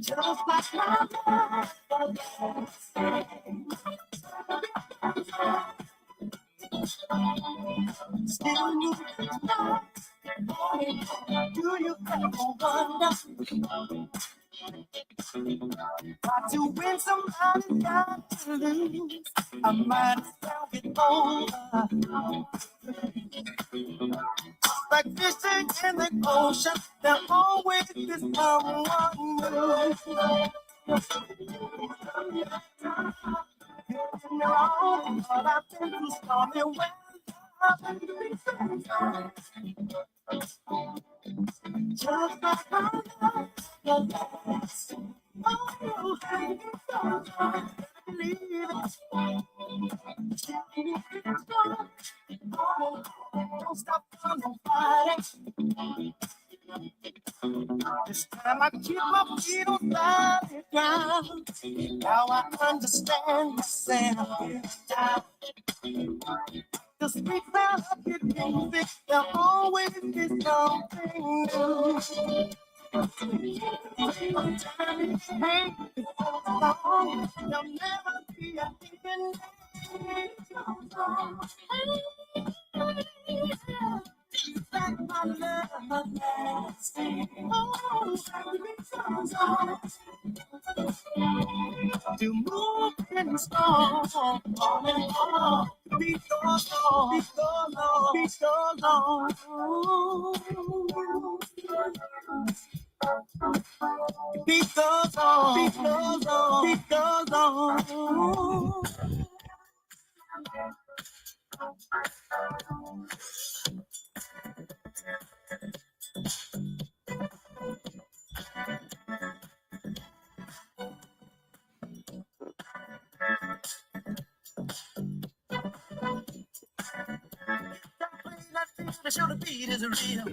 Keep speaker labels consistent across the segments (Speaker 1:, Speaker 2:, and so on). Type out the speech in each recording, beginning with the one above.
Speaker 1: Just like my love. Still moving on. Do you ever wonder why to win somebody got to lose? I might as well get over. Like fishing in the ocean, there always is someone new. You're wrong, but I've been through stormy weather. Just like I love your last. Oh, believe it. Don't stop for nobody. This time I keep my feet on solid ground. Now I understand myself. The sweet sound of your music, there'll always be something new. Time is pain, it's so long, there'll never be a end. Like my love lasting. To move in the storm, on and on. Be so long, be so long, be so long. Be so long, be so long, be so long. To show the beat is real.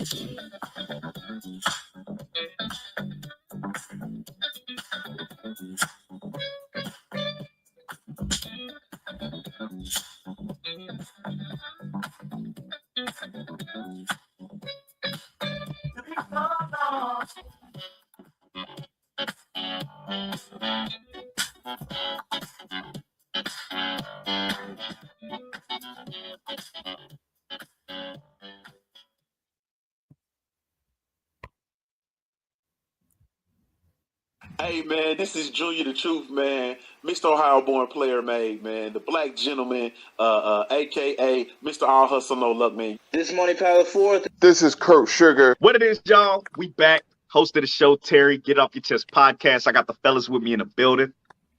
Speaker 2: Hey man, this is Junior the Truth, man. Mr. Ohio born player made, man. The black gentleman, aka Mr. All Hustle No Luck, man.
Speaker 3: This Money Power 4th.
Speaker 4: This is Kurt Sugar.
Speaker 5: What it is, y'all? We back. Host of the show, Terry. Get Off Your Chest podcast. I got the fellas with me in the building.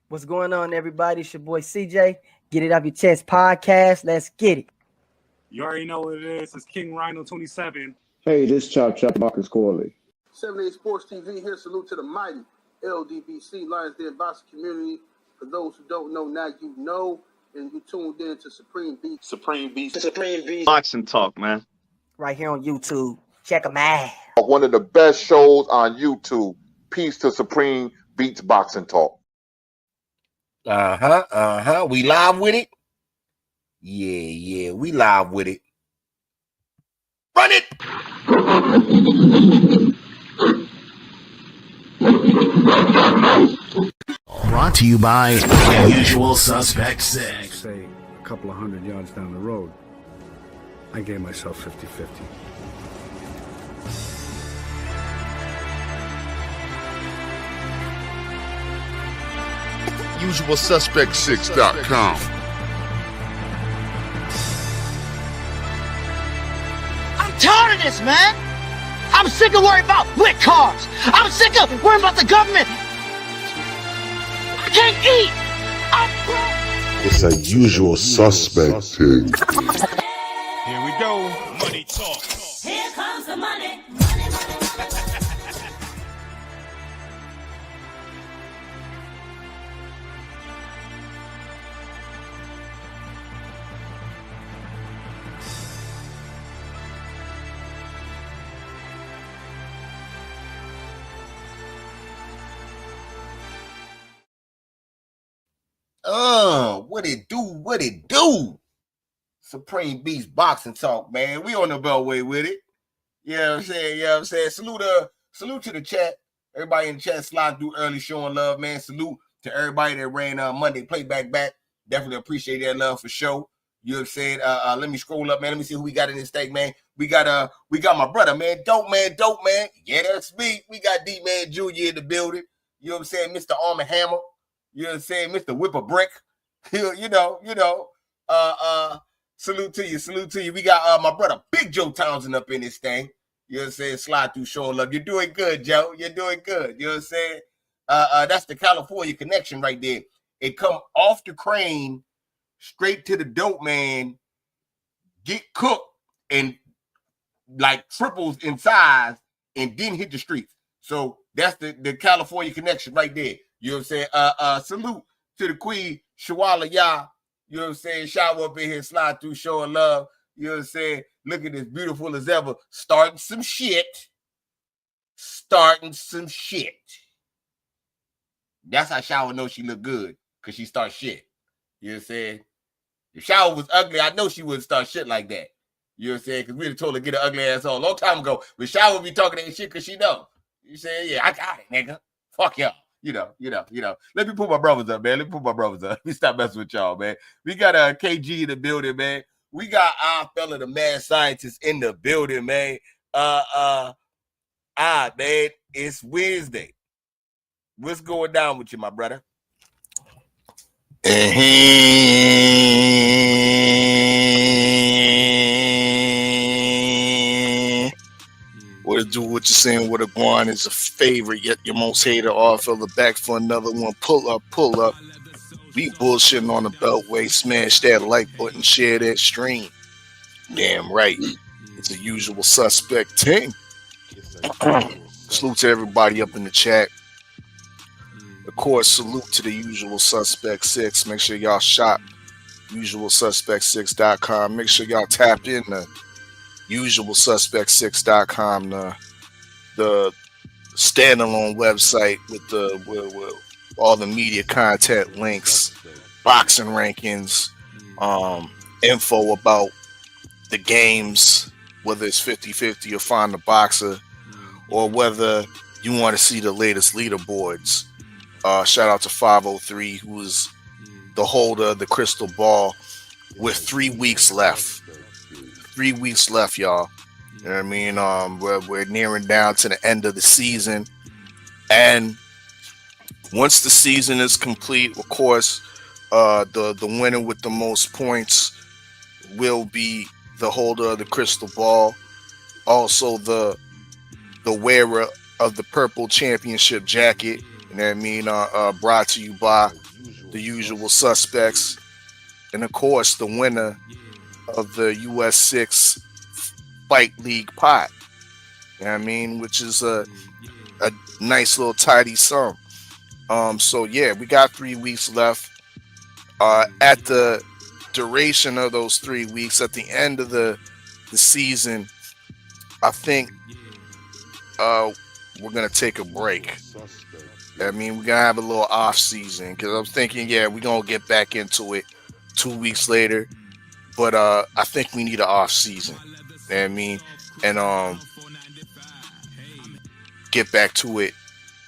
Speaker 6: What's going on, everybody? It's your boy CJ. Get It Off Your Chest podcast. Let's get it.
Speaker 7: You already know what it is. It's King Rhino 27.
Speaker 8: Hey, this Chop Marcus Corley.
Speaker 9: 78 Sports TV here. Salute to the mighty LDBC, Lions Den boxing community. For those who don't know, now you know. And you tuned in to Supreme Beast.
Speaker 2: Supreme Beast.
Speaker 5: Boxing talk, man.
Speaker 6: Right here on YouTube. Check them out.
Speaker 4: One of the best shows on YouTube. Peace to Supreme Beats Boxing Talk.
Speaker 10: We live with it? Yeah, we live with it. Run it!
Speaker 11: Brought to you by Usual Suspect 6.
Speaker 12: Say a couple of 100 yards down the road, I gave myself 50-50.
Speaker 4: UsualSuspect6.com.
Speaker 13: I'm tired of this, man. I'm sick of worrying about lit cars. I'm sick of worrying about the government. I can't eat.
Speaker 4: It's a Usual Suspect thing.
Speaker 7: Here we go. Money talk.
Speaker 1: Here comes the money.
Speaker 10: What it do? Supreme Beast Boxing Talk, man. We on the Beltway with it. You know what I'm saying? Salute to the chat. Everybody in the chat slide through early, showing love, man. Salute to everybody that ran Monday playback back. Definitely appreciate that love for sure. You know what I'm saying? Let me scroll up, man. Let me see who we got in this thing, man. We got my brother, man. Dope man. Yeah, that's me. We got D-Man Jr. in the building. You know what I'm saying? Mr. Arm and Hammer. You know what I'm saying? Mr. Whip a Brick. You know. Salute to you. We got my brother Big Joe Townsend up in this thing. You know what I'm saying? Slide through, showing love. You're doing good, Joe. You're doing good. You know what I'm saying? That's the California connection right there. It come off the crane straight to the dope man, get cooked and like triples in size, and then hit the streets. So that's the California connection right there. You know what I'm saying? Salute to the queen, Shawala Ya. You know what I'm saying? Shower up in here, slide through, showing love. You know what I'm saying? Looking as beautiful as ever. Starting some shit. That's how Shower knows she look good, because she starts shit. You know what I'm saying? If Shower was ugly, I know she wouldn't start shit like that. You know what I'm saying? Because we'd have told her to get her ugly ass on a long time ago. But Shower would be talking that shit because she know. You saying, yeah, I got it, nigga. Fuck y'all. You know. Let me put my brothers up, man. Let me stop messing with y'all, man. We got KG in the building, man. We got our fella, the mad scientist, in the building, man. Man, it's Wednesday. What's going down with you, my brother?
Speaker 3: What to do, what you're saying, what a guan is a favorite, yet your most hated all fella back for another one. Pull up. We bullshitting on the Beltway. Smash that like button, share that stream. Damn right. It's the usual suspect team. Salute to everybody up in the chat. Of course, salute to the usual suspect 6. Make sure y'all shop usualsuspect6.com. Make sure y'all tap in the usualsuspect6.com, the standalone website with all the media content links, boxing rankings, info about the games, whether it's 50-50 or Find the Boxer, or whether you want to see the latest leaderboards. Shout out to 503, who is the holder of the crystal ball with 3 weeks left. 3 weeks left, y'all. You know what I mean? We're nearing down to the end of the season. And once the season is complete, of course, the winner with the most points will be the holder of the crystal ball. Also, the wearer of the purple championship jacket. You know what I mean? Brought to you by the usual suspects. And, of course, the winner of the US 6 Fight League pot. You know what I mean? Which is a nice little tidy sum. So, yeah, we got 3 weeks left. At the duration of those 3 weeks, at the end of the season, I think we're going to take a break. I mean, we're going to have a little off season, because I'm thinking, yeah, we're going to get back into it 2 weeks later. But I think we need an off season. You know what I mean? And get back to it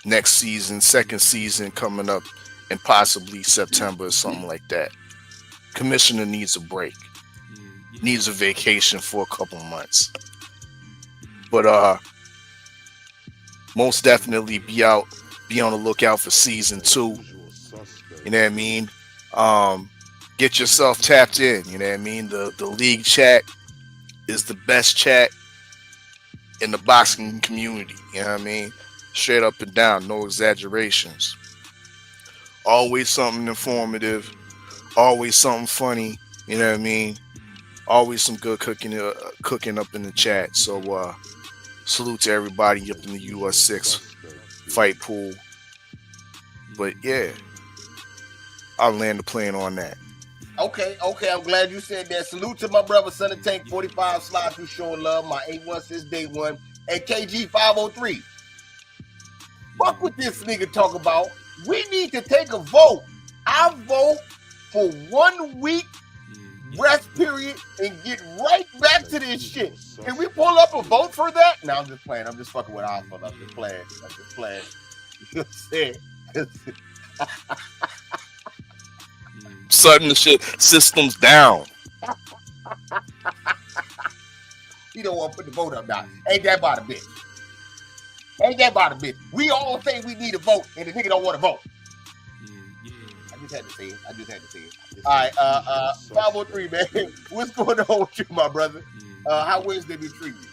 Speaker 3: next season, second season coming up in possibly September or something like that. Commissioner needs a break. Needs a vacation for a couple months. But most definitely be on the lookout for season 2. You know what I mean? Get yourself tapped in. You know what I mean? The league chat is the best chat in the boxing community. You know what I mean? Straight up and down, no exaggerations. Always something informative. Always something funny. You know what I mean? Always some good cooking up in the chat. So salute to everybody up in the US 6 fight pool. But yeah, I'll land the plane on that.
Speaker 10: Okay. I'm glad you said that. Salute to my brother, Son of Tank 45, slide through, showing love. My 816 day one. And KG 503. Fuck what this nigga talk about. We need to take a vote. I vote for 1 week rest period, and get right back to this shit. Can we pull up a vote for that? No, I'm just playing. I'm just fucking with Alpha. I'm just playing. You know what I'm saying?
Speaker 3: Sudden the shit systems down.
Speaker 10: You don't want to put the vote up now. Ain't that about a bitch? We all say we need a vote, and the nigga don't want to vote. I just had to say it. All right, 503, man. What's going on with you, my brother? How Wednesday be treating you?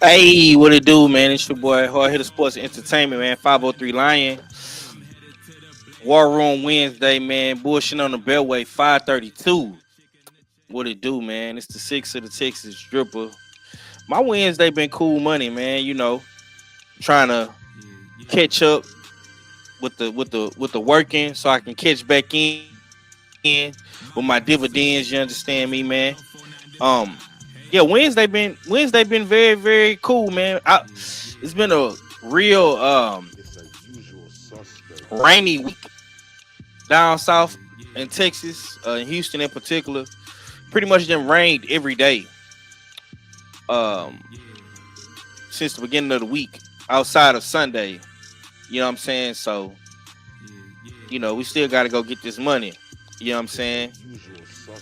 Speaker 14: Hey, what it do, man? It's your boy, Hard Hitter Sports Entertainment, man. 503 Lion. War Room Wednesday, man. Bullshit on the Beltway, 532. What it do, man? It's the 6 of the Texas Dripper. My Wednesday been cool money, man. You know, trying to catch up with the working so I can catch back in with my dividends. You understand me, man? Yeah, Wednesday been very, very cool, man. It's been a real rainy week down south in Texas, in Houston in particular. Pretty much done rained every day since the beginning of the week, outside of Sunday. You know what I'm saying? So, you know, we still got to go get this money. You know what I'm saying?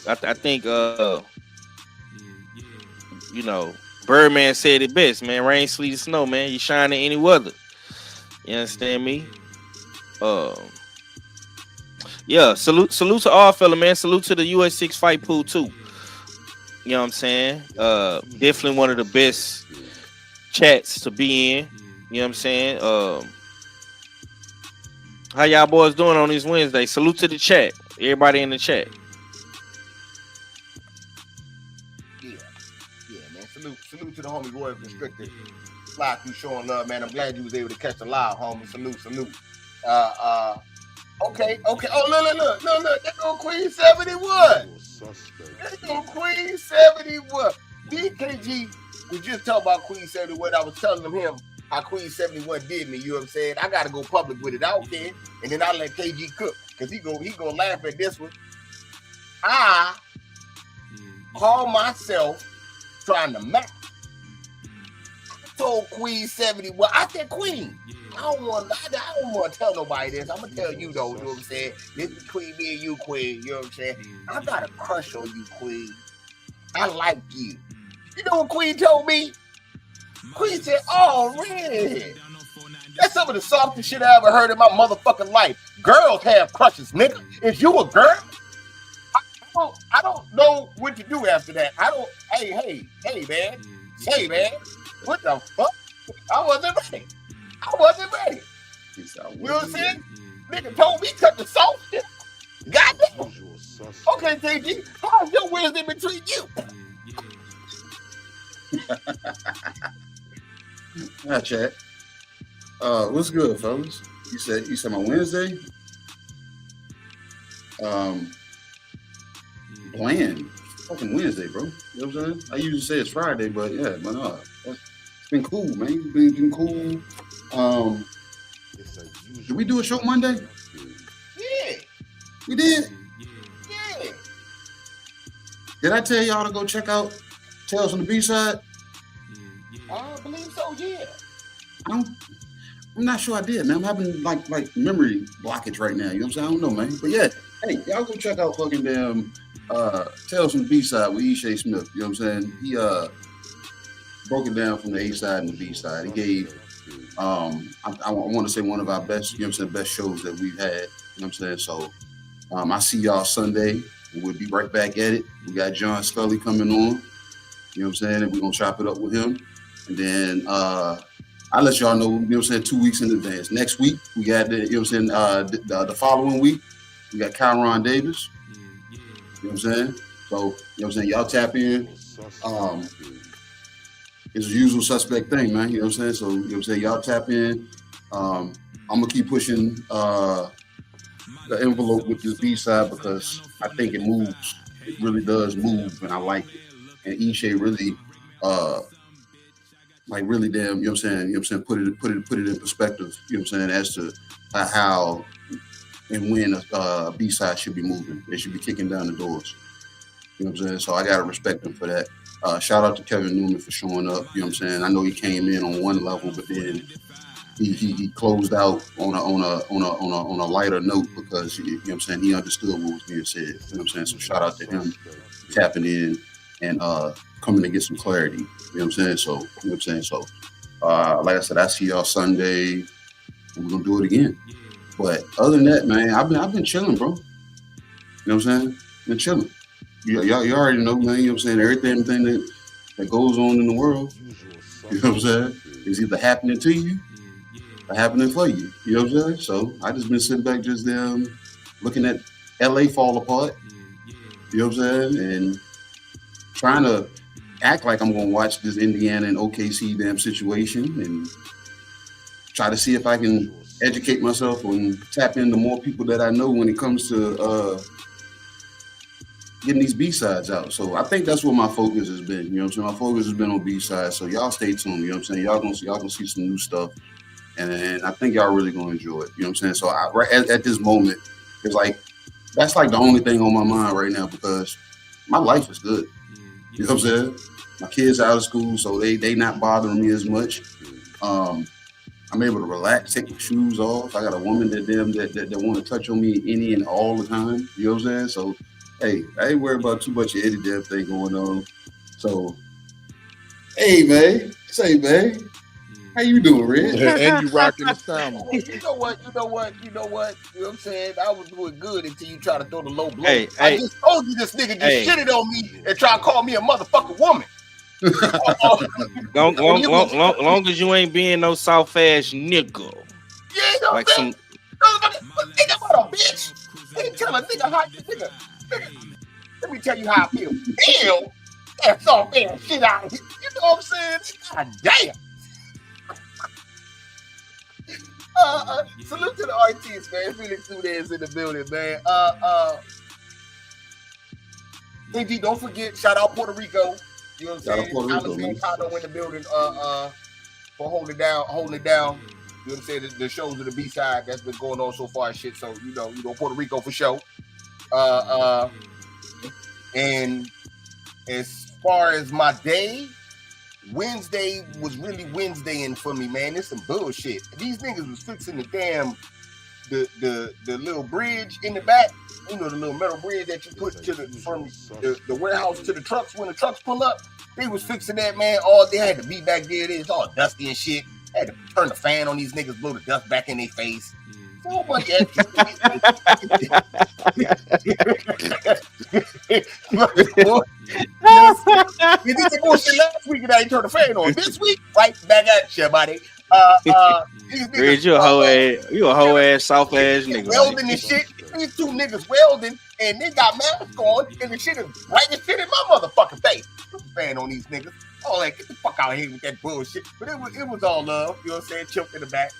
Speaker 14: I think, you know, Birdman said it best, man. Rain, sleet, and snow, man. You shine in any weather. You understand me? Yeah, salute to all fella, man. Salute to the US 6 fight pool too. You know what I'm saying? Definitely one of the best chats to be in. You know what I'm saying? How y'all boys doing on this Wednesday? Salute to the chat. Everybody in the chat.
Speaker 10: Yeah, man. Salute to the homie Royal Constrictor. Slide through showing love, man. I'm glad you was able to catch the live, homie. Salute. Okay. Oh, look. There go Queen 71. BKG was just talking about Queen 71. I was telling him how Queen 71 did me. You know what I'm saying? I got to go public with it. I don't care. And then I let KG cook because he gonna laugh at this one. I call myself trying to match. I told Queen 71. I said, Queen, I don't want to tell nobody this. I'm gonna tell you though. You know what I'm saying? This is between me and you, Queen. You know what I'm saying? I got a crush on you, Queen. I like you. You know what Queen told me? Queen said, "Oh, really? That's some of the softest shit I ever heard in my motherfucking life. Girls have crushes, nigga. If you a girl, I don't know what to do after that. I don't. Hey, man. Say, man, what the fuck? I wasn't ready. You know what I'm saying? Nigga told me cut the soft shit. Goddamn. Okay, KG, how's your Wednesday between you?
Speaker 15: Hi, chat. What's good, fellas? You said my Wednesday? Bland. Fucking Wednesday, bro. You know what I'm saying? I usually say it's Friday, but yeah, but no. It's been cool, man. It's been cool. Did we do a show Monday?
Speaker 10: Yeah.
Speaker 15: We did?
Speaker 10: Yeah.
Speaker 15: Did I tell y'all to go check out Tales from the B-Side?
Speaker 10: I believe so, yeah.
Speaker 15: I'm not sure I did, man. I'm having like memory blockage right now. You know what I'm saying? I don't know, man. But yeah, hey, y'all go check out fucking damn Tales from the B-Side with E. Smith. You know what I'm saying? He broke it down from the A side and the B side. He gave I want to say one of our best, you know what I'm saying, best shows that we've had. You know what I'm saying? So I see y'all Sunday. We'll be right back at it. We got John Scully coming on. You know what I'm saying? And we're gonna chop it up with him. And then I'll let y'all know, you know what I'm saying, 2 weeks in advance. Next week, we got the, you know what I'm saying, the following week, we got Kyron Davis. You know what I'm saying? So, you know what I'm saying, y'all tap in. It's a usual suspect thing, man. You know what I'm saying? So, you know what I'm saying, y'all tap in. I'm gonna keep pushing the envelope with this B-side because I think it moves. It really does move, and I like it. And Ishe really like really damn, you know what I'm saying, put it in perspective, you know what I'm saying, as to how and when a B-side should be moving. They should be kicking down the doors. You know what I'm saying? So I gotta respect him for that. Shout out to Kevin Newman for showing up. You know what I'm saying? I know he came in on one level, but then he closed out on a lighter note because you know what I'm saying, he understood what was being said. You know what I'm saying? So shout out to him tapping in and coming to get some clarity. You know what I'm saying? So you know what I'm saying? So like I said, I see y'all Sunday and we're gonna do it again. But other than that, man, I've been chilling, bro. You know what I'm saying? Been chilling. You already know, man, you know what I'm saying? Everything that goes on in the world, you know what I'm saying, is either happening to you or happening for you. You know what I'm saying? So I just been sitting back just looking at LA fall apart, you know what I'm saying, and trying to act like I'm gonna watch this Indiana and OKC damn situation and try to see if I can educate myself and tap into more people that I know when it comes to getting these B-sides out. So I think that's what my focus has been. You know what I'm saying? My focus has been on B-sides. So y'all stay tuned. You know what I'm saying? Y'all gonna see some new stuff. And I think y'all really gonna enjoy it. You know what I'm saying? So at this moment, it's like, that's like the only thing on my mind right now because my life is good. You know what I'm saying? My kids are out of school, so they not bothering me as much. I'm able to relax, take my shoes off. I got a woman that want to touch on me any and all the time. You know what I'm saying? So hey, I ain't worried about too much of any damn thing going on. So, hey, man. Say, man. How you doing, Red?
Speaker 4: And you rocking the sound.
Speaker 10: You know what? You know what I'm saying? I was doing good until you try to throw the low blow.
Speaker 14: Hey,
Speaker 10: I just told you this nigga just shitted on me and try to call me a motherfucking woman.
Speaker 14: Long as you ain't being no soft ass nigga.
Speaker 10: Yeah, no
Speaker 14: like
Speaker 10: bitch.
Speaker 14: some
Speaker 10: Nigga, what a bitch. They tell a nigga how nigga. Let me tell you how I feel. Damn, that's all man shit out of here. You know what I'm saying? God damn. Salute to the artists, man. Felix Tudez in the building, man. AG, don't forget, shout out Puerto Rico. You know what I'm saying? Alice Condo in the building for holding it down. You know what I'm saying? The shows of the B-side that's been going on so far and shit. So, you know, Puerto Rico for sure. And as far as my day, Wednesday was really Wednesdaying for me, man. It's some bullshit. These niggas was fixing the damn the little bridge in the back. You know, the little metal bridge that you put from the warehouse to the trucks when the trucks pull up. They was fixing that, man. All they had to be back there. It's all dusty and shit. Had to turn the fan on these niggas, blow the dust back in their face. A whole bunch of extra. You did the bullshit last week and I ain't turned the fan on. This week, right back at you, buddy.
Speaker 14: Red, you a whole ass soft ass nigga.
Speaker 10: Welding and shit. These two niggas welding and they got masks on and the shit is right and shit in my motherfucking face. Put the fan on these niggas. All that, get the fuck out of here with that bullshit. But it was all love. You know what I'm saying? Choked in the back.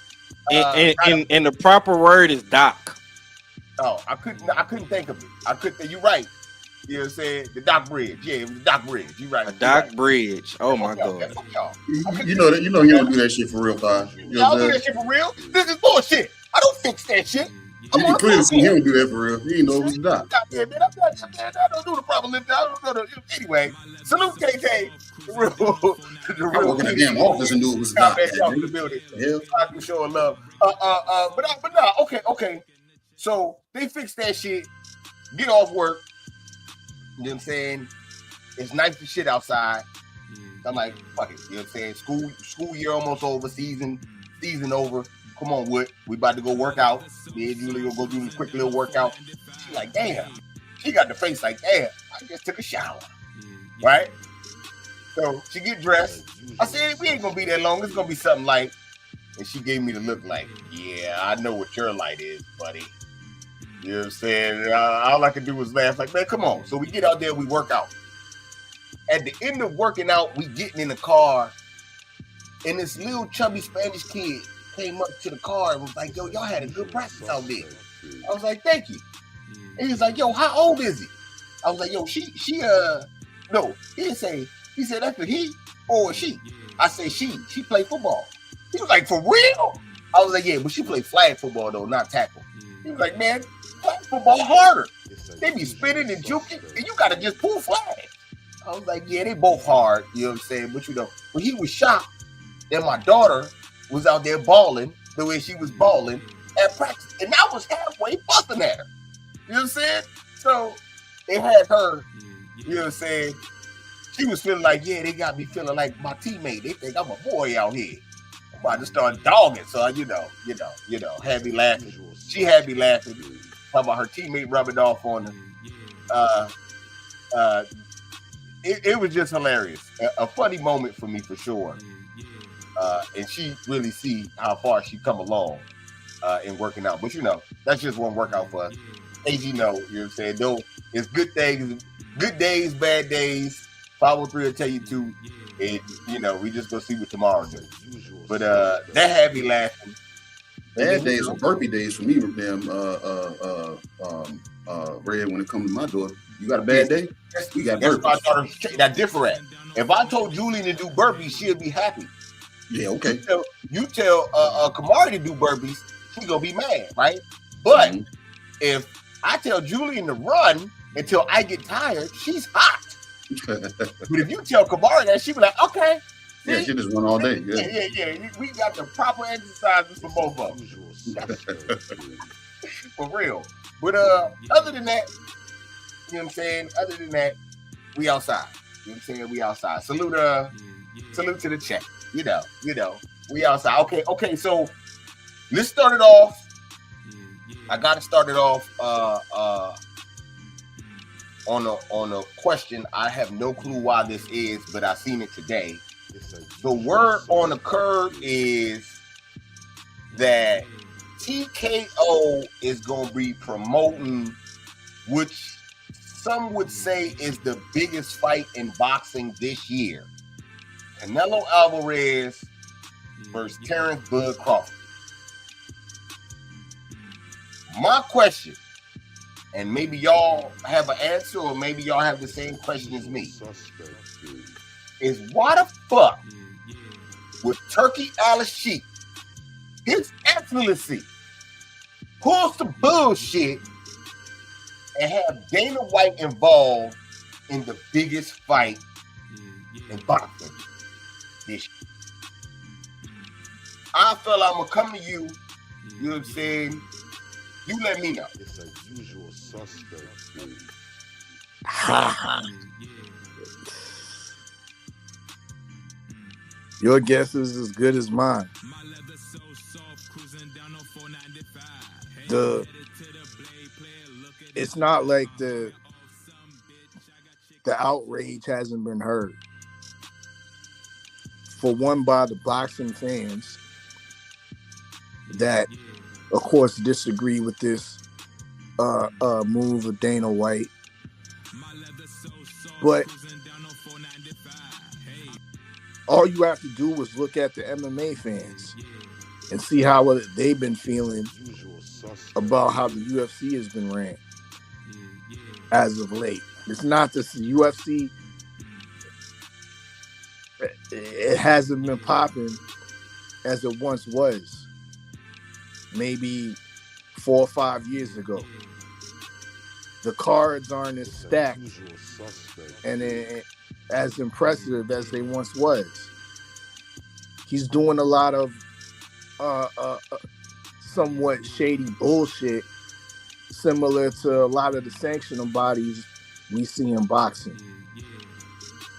Speaker 14: And the proper word is dock.
Speaker 10: Oh, I couldn't think of it. You're right. You know what I'm saying? The dock bridge. Yeah, it was the dock bridge. You're right.
Speaker 14: A dock bridge. Oh my god.
Speaker 15: You know he don't do that shit for real, Five. You know
Speaker 10: I don't do that shit for real. This is bullshit. I don't fix that shit.
Speaker 15: You clearly see he don't do that for real. He ain't know it was a dock.
Speaker 10: Yeah, man, I don't do the proper lift. I don't know. Anyway, salute KK. The real.
Speaker 15: I work in a damn office and knew it was a dock.
Speaker 10: The building. Yeah. I'm showing love. But nah. Okay. So they fixed that shit. Get off work. You know what I'm saying? It's nice as shit outside. I'm like, fuck it. You know what I'm saying? School year almost over. Season over. Come on, Wood. We about to go work out. Me and Julie will go do this quick little workout. She like, damn. She got the face like, damn. I just took a shower. Right? So she get dressed. I said, we ain't gonna be that long. It's gonna be something like. And she gave me the look like, yeah, I know what your light is, buddy. You know what I'm saying? All I could do was laugh like, man, come on. So we get out there, we work out. At the end of working out, we getting in the car, and this little chubby Spanish kid came up to the car and was like, yo, y'all had a good practice out there. I was like, thank you. And he was like, yo, how old is he? I was like, yo, she no. He didn't say, he said, that's a he or a she. I said, she played football. He was like, for real? I was like, yeah, but she played flag football though, not tackle. He was like, man, flag football harder. They be spinning and juking, and you gotta just pull flags. I was like, yeah, they both hard, you know what I'm saying? But you know, when he was shocked that my daughter was out there balling the way she was balling at practice, and I was halfway busting at her. You know what I'm saying? So they had her, you know what I'm saying? She was feeling like, yeah, they got me feeling like my teammate. They think I'm a boy out here. I'm about to start dogging, so you know, had me laughing. She had me laughing. Talking about her teammate rubbing off on her. It was just hilarious. A funny moment for me for sure. And she really see how far she come along in working out. But you know, that's just one workout for us. As you know what I'm saying? Though it's good things, good days, bad days. 503 will tell you too. And you know, we just go see what tomorrow do. But that had me laughing.
Speaker 15: Bad days or burpee days for me, damn Red, when it comes to my daughter. You got a bad day? We got
Speaker 10: That's
Speaker 15: burpees.
Speaker 10: why I thought that different. If I told Julian to do burpees, she'll be happy.
Speaker 15: Yeah, okay.
Speaker 10: You tell Kamari to do burpees, she's gonna be mad, right? But if I tell Julian to run until I get tired, she's hot. But if you tell Kamari that, she be like, okay.
Speaker 15: Yeah, she just run all day.
Speaker 10: Yeah. We got the proper exercises for both of them. For real. But other than that, you know what I'm saying? Other than that, we outside. You know what I'm saying? We outside. Salute to the chat. You know, we outside. Okay, so let's start it off. I gotta start it off on a question. I have no clue why this is, but I seen it today. The word on the curb is that TKO is going to be promoting, which some would say is the biggest fight in boxing this year. Canelo Alvarez versus Terrence Bud Crawford. My question, and maybe y'all have an answer or maybe y'all have the same question as me, is why the fuck would Turkey Al-Sheikh, His Excellency, pull some bullshit and have Dana White involved in the biggest fight in boxing this year? I feel I'm gonna come to you, you know what I'm saying? You let me know. It's a usual suspect.
Speaker 16: Your guess is as good as mine. It's not like the outrage hasn't been heard. For one, by the boxing fans that, of course, disagree with this move of Dana White. But all you have to do is look at the MMA fans and see how they've been feeling about how the UFC has been ran as of late. It's not just the UFC. It hasn't been popping as it once was. Maybe 4 or 5 years ago. The cards aren't as stacked and as impressive as they once was. He's doing a lot of somewhat shady bullshit, similar to a lot of the sanctioning bodies we see in boxing.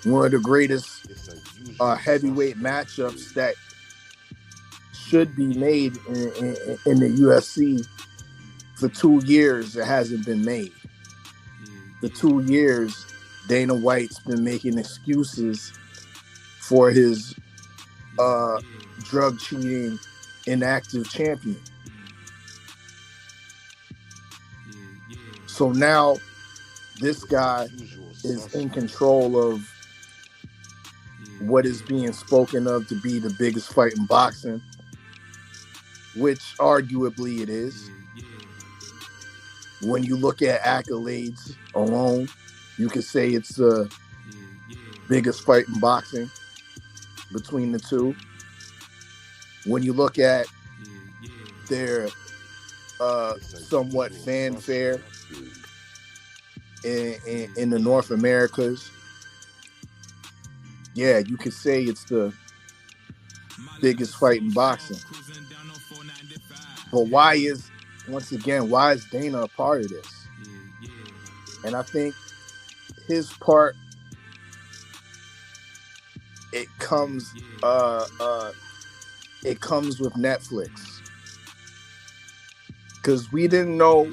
Speaker 16: One of the greatest heavyweight matchups that should be made in the UFC. For 2 years, it hasn't been made. For 2 years, Dana White's been making excuses for his drug cheating inactive champion. So now this guy is in control of what is being spoken of to be the biggest fight in boxing, which arguably it is. When you look at accolades alone, you could say it's the biggest fight in boxing between the two. When you look at their somewhat fanfare in the North Americas. Yeah, you could say it's the biggest fight in boxing. But why is Dana a part of this? And I think his part, it comes with Netflix. Because we didn't know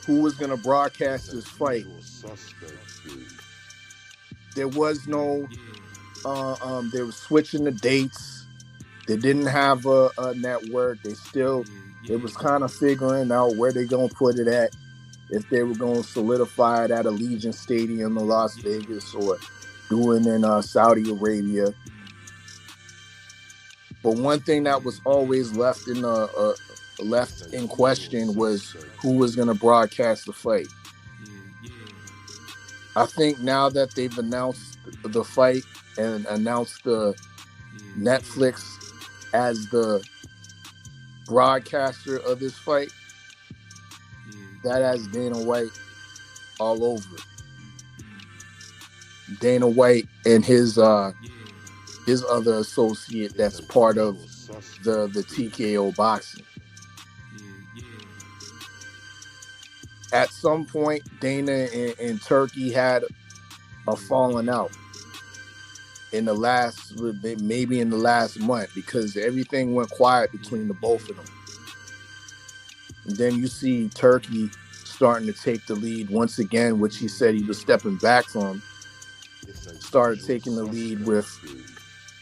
Speaker 16: who was gonna broadcast this fight. There was no they were switching the dates. They didn't have a network. They was kind of figuring out where they gonna put it at. If they were gonna solidify it at Allegiant Stadium in Las Vegas or doing in Saudi Arabia. But one thing that was always left in question was who was gonna broadcast the fight. I think now that they've announced the fight and announced the Netflix as the broadcaster of this fight, that has Dana White all over it. Dana White and his other associate that's part of the TKO boxing. At some point, Dana and Turkey had a falling out maybe in the last month, because everything went quiet between the both of them. And then you see Turkey starting to take the lead once again, which he said he was stepping back from. Started taking the lead with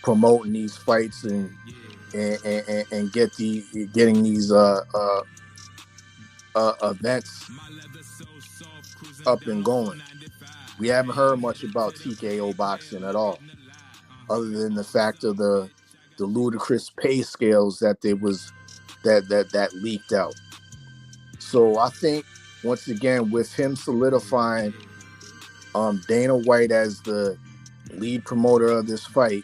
Speaker 16: promoting these fights and getting these events up and going. We haven't heard much about TKO boxing at all, other than the fact of the ludicrous pay scales that leaked out. So I think once again, with him solidifying Dana White as the lead promoter of this fight,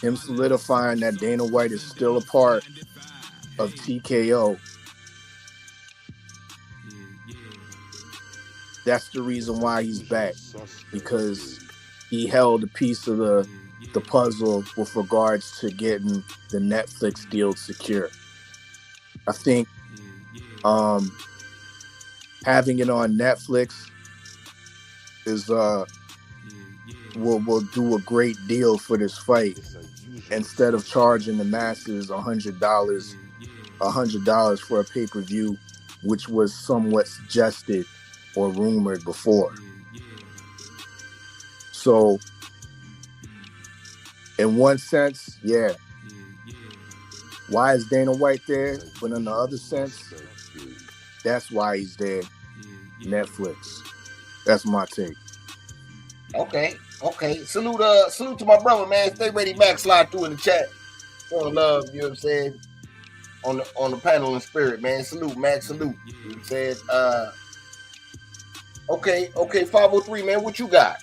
Speaker 16: him solidifying that Dana White is still a part of TKO, that's the reason why he's back, because he held a piece of the puzzle with regards to getting the Netflix deal secure. I think having it on Netflix is will do a great deal for this fight, instead of charging the masses $100 for a pay-per-view, which was somewhat suggested or rumored before. So in one sense, yeah, why is Dana White there? But in the other sense, that's why he's there. Netflix. That's my take.
Speaker 10: Okay. Salute to my brother, man. Stay ready, Max. Slide through in the chat. Showing love, you know what I'm saying? On the panel in spirit, man. Salute, Max. Salute. You know what I'm saying? Okay. 503, man. What you got?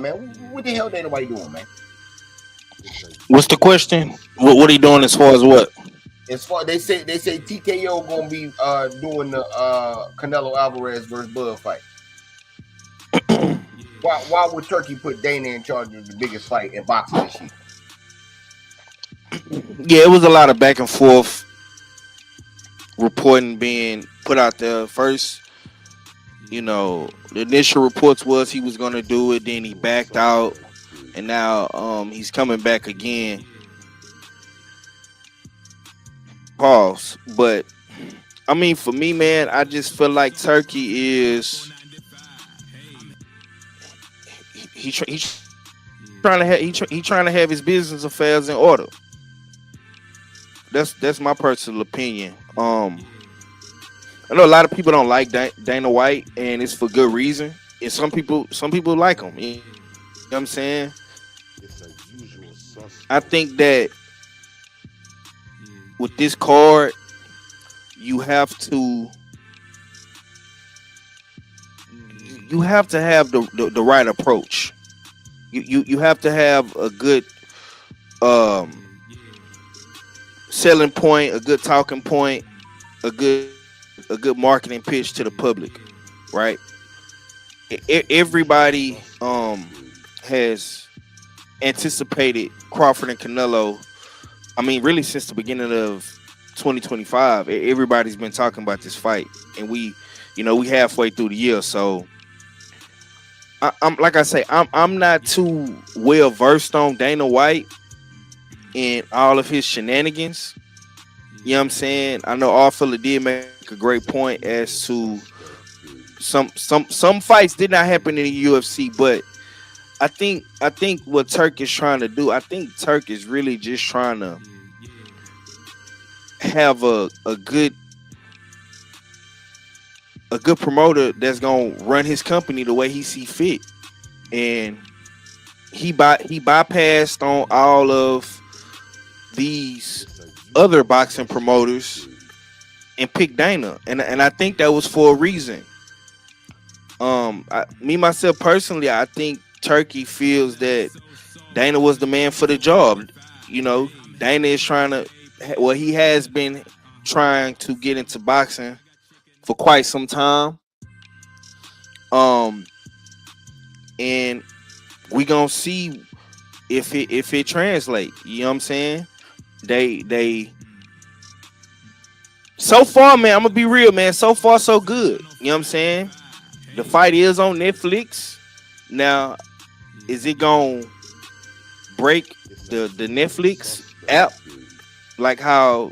Speaker 10: Man? What the hell Dana White doing, man?
Speaker 14: What's the question? What are you doing as far as what?
Speaker 10: As far they say TKO gonna be doing the Canelo Alvarez versus Bud fight. Why would Turkey put Dana in charge of the biggest fight in boxing this year?
Speaker 14: Yeah, it was a lot of back and forth reporting being put out there. First, you know, the initial reports was he was going to do it, then he backed out, and now he's coming back again. Pause. But I mean, for me, man, I just feel like Turkey is he trying to have his business affairs in order. That's my personal opinion. I know a lot of people don't like Dana White, and it's for good reason. And some people like him. You know what I'm saying? I think that with this card, you have to have the right approach. You have to have a good selling point, a good talking point, a good marketing pitch to the public, right? Everybody has anticipated Crawford and Canelo. I mean, really since the beginning of 2025, everybody's been talking about this fight, and we halfway through the year, so I'm like I say, I'm not too well versed on Dana White and all of his shenanigans. You know what I'm saying? I know Arthur did make a great point as to some fights did not happen in the UFC, but I think what Turk is trying to do, I think Turk is really just trying to have a good promoter that's gonna run his company the way he see fit, and he bypassed on all of these other boxing promoters and picked Dana, and I think that was for a reason. Me myself personally, I think Turkey feels that Dana was the man for the job. You know, Dana is trying to, well, he has been trying to get into boxing for quite some time. And we gonna see if it translate. You know what I'm saying? They so far, man, I'm gonna be real, man. So far, so good. You know what I'm saying? The fight is on Netflix. Now, is it gonna break the Netflix app like how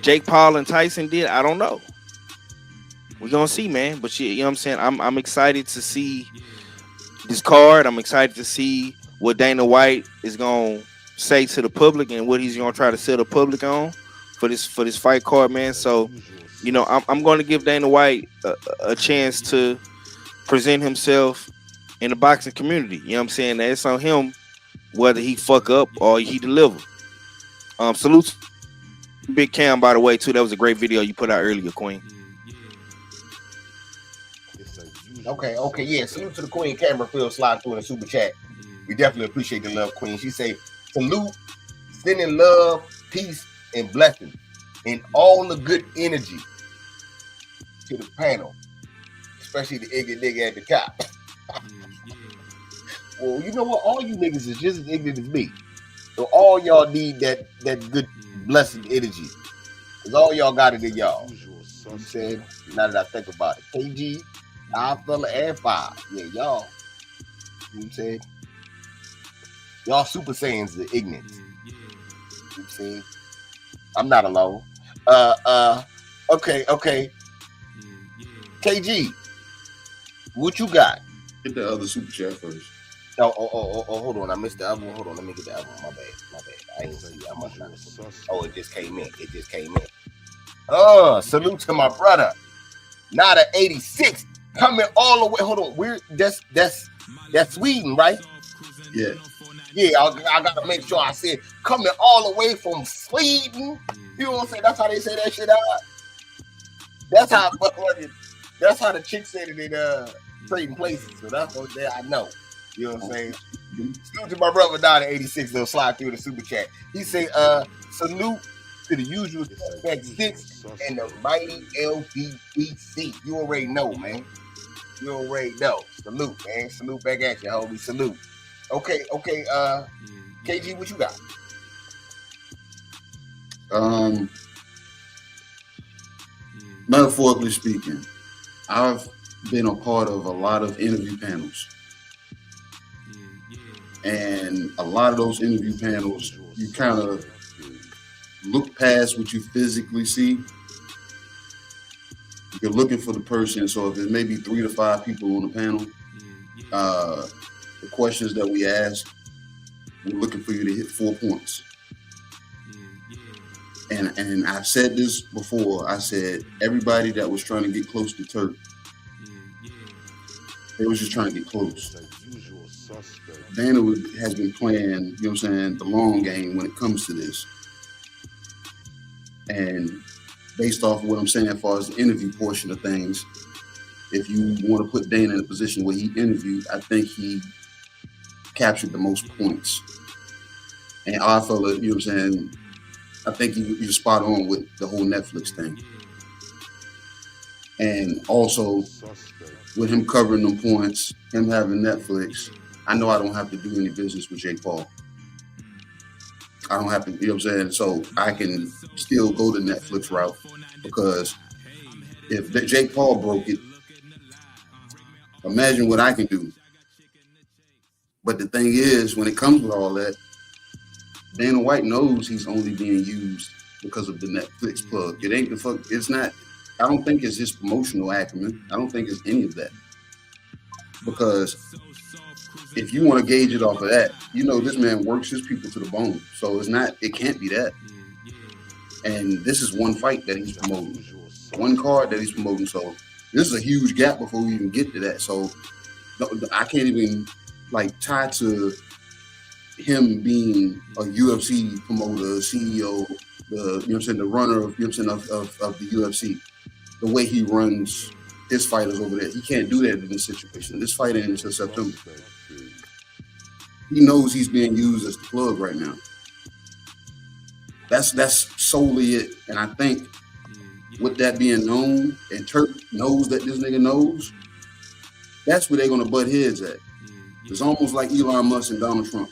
Speaker 14: Jake Paul and Tyson did? I don't know. We're gonna see, man. But you know what I'm saying? I'm excited to see this card. I'm excited to see what Dana White is gonna say to the public and what he's gonna try to sell the public on for this fight card, man. So, you know, I'm going to give Dana White a chance to present himself in the boxing community. You know what I'm saying? That it's on him whether he fuck up or he deliver. Salute to Big Cam, by the way, too. That was a great video you put out earlier, Queen.
Speaker 10: Okay, yeah. Salute to the Queen. Camera Field slide through in the super chat. We definitely appreciate the love, Queen. She say, salute, sending love, peace, and blessings, and all the good energy to the panel, especially the ignorant nigga at the top. Well, you know what? All you niggas is just as ignorant as me. So all y'all need that good blessed energy. Because all y'all got it in y'all. You know what I'm saying? Now that I think about it. KG, fella, and 5. Yeah, y'all. You know what I'm saying? Y'all Super Saiyans the ignorance. You know what I'm saying? I'm not alone. Okay. KG, what you got?
Speaker 15: Get the other super chat first.
Speaker 10: Oh, hold on. I missed the other one. Hold on, let me get the other one. My bad. I ain't see. I must not. Oh, it just came in. Salute to my brother. Not an 86. Coming all the way. Hold on. That's Sweden, right?
Speaker 15: Yeah.
Speaker 10: Yeah, I gotta make sure I said coming all the way from Sweden. You know what I'm saying? That's how they say that shit out. That's how the chick said it in Trading Places. So that's what I know. You know what I'm saying? Salute to my brother down at 86. They'll slide through the super chat. He say, salute to the usual suspect 6 and the mighty LDBC. You already know, man. You already know. Salute, man. Salute back at you, homie. Salute. Okay. KG, what you got?
Speaker 15: Metaphorically speaking, I've been a part of a lot of interview panels. And a lot of those interview panels, you kind of look past what you physically see. You're looking for the person. So if there's maybe 3 to 5 people on the panel, the questions that we ask, we're looking for you to hit 4 points. And I've said this before. I said everybody that was trying to get close to Turk, they was just trying to get close. Dana has been playing, you know what I'm saying, the long game when it comes to this. And based off of what I'm saying as far as the interview portion of things, if you want to put Dana in a position where he interviewed, I think he captured the most points. And our fella, you know what I'm saying, I think you're spot on with the whole Netflix thing. And also with him covering them points, him having Netflix, I know I don't have to do any business with Jake Paul. I don't have to, you know what I'm saying? So I can still go the Netflix route, because if Jake Paul broke it, imagine what I can do. But the thing is, when it comes with all that, Dana White knows he's only being used because of the Netflix plug. It ain't the fuck. It's not. I don't think it's his promotional acumen. I don't think it's any of that. Because if you want to gauge it off of that, you know this man works his people to the bone. So it's not. It can't be that. And this is one fight that he's promoting, one card that he's promoting. So this is a huge gap before we even get to that. So I can't even like tie to him being a UFC promoter, CEO, the, you know what I'm saying, the runner of, you know what I'm saying, of the UFC, the way he runs his fighters over there. He can't do that in this situation. This fight ain't until September. He knows he's being used as the plug right now. That's solely it. And I think with that being known, and Turk knows that this nigga knows, that's where they're gonna butt heads at. It's almost like Elon Musk and Donald Trump.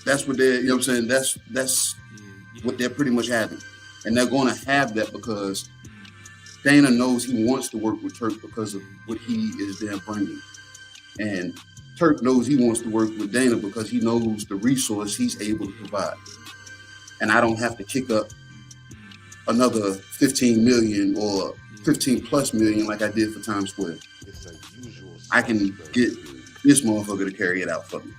Speaker 15: That's what they're, you know what I'm saying? That's what they're pretty much having. And they're gonna have that because Dana knows he wants to work with Turk because of what he is there bringing. And Turk knows he wants to work with Dana because he knows the resource he's able to provide. And I don't have to kick up another 15 million or 15 plus million like I did for Times Square. I can get this motherfucker to carry it out for me.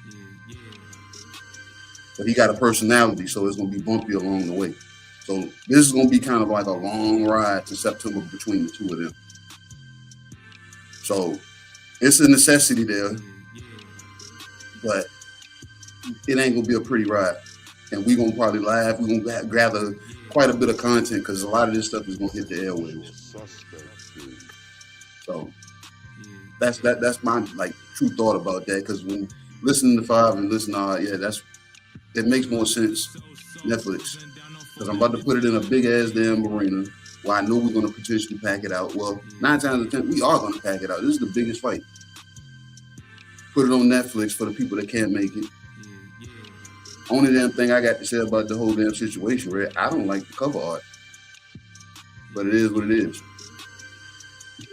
Speaker 15: But he got a personality, so it's going to be bumpy along the way. So this is going to be kind of like a long ride to September between the two of them. So it's a necessity there, but it ain't going to be a pretty ride. And we're going to probably laugh. We're going to gather quite a bit of content because a lot of this stuff is going to hit the airwaves. So that's my like true thought about that, because when listening to Five and listening to it makes more sense Netflix, because I'm about to put it in a big ass damn arena where I know we're going to potentially pack it out. Well, 9 times out of 10 we are going to pack it out. This is the biggest fight. Put it on Netflix for the people that can't make it. Only damn thing I got to say about the whole damn situation, Red, I don't like the cover art, but it is what it is.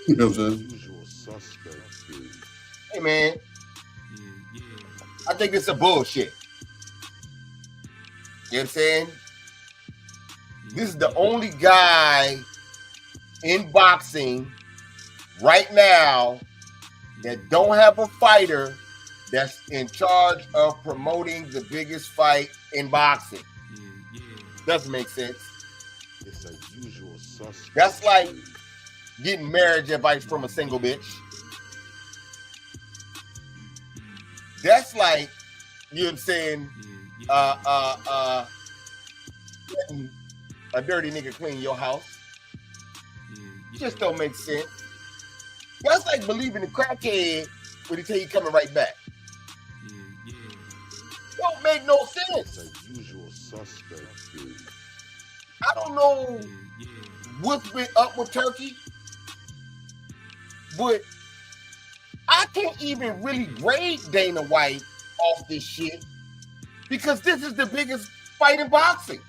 Speaker 15: You know what I'm saying?
Speaker 10: Hey man, I think this is a bullshit. You know what I'm saying? This is the only guy in boxing right now that don't have a fighter that's in charge of promoting the biggest fight in boxing. Doesn't make sense. It's a usual suspect. That's like getting marriage advice from a single bitch. That's like, you know what I'm saying, letting a dirty nigga clean your house. Just don't make sense. That's like believing the crackhead when he tell you coming right back. Don't make no sense. It's a usual suspect. I don't know what's been up with Turkey, but I can't even really grade Dana White off this shit because this is the biggest fight in boxing.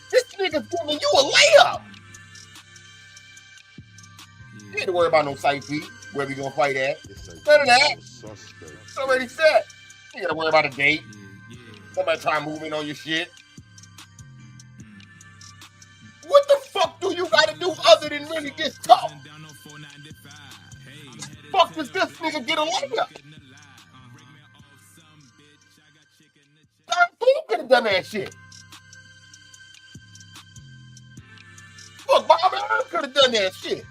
Speaker 10: This nigga's giving you a layup. You ain't to worry about no site fee, where we gonna fight at. None of that. It's already set. You gotta worry about a date. Somebody try to move in on your shit. What the fuck do you gotta do other than really just talk? Fuck does this nigga get a layup? He could have done that shit. Look, Bob Allen could have done that shit.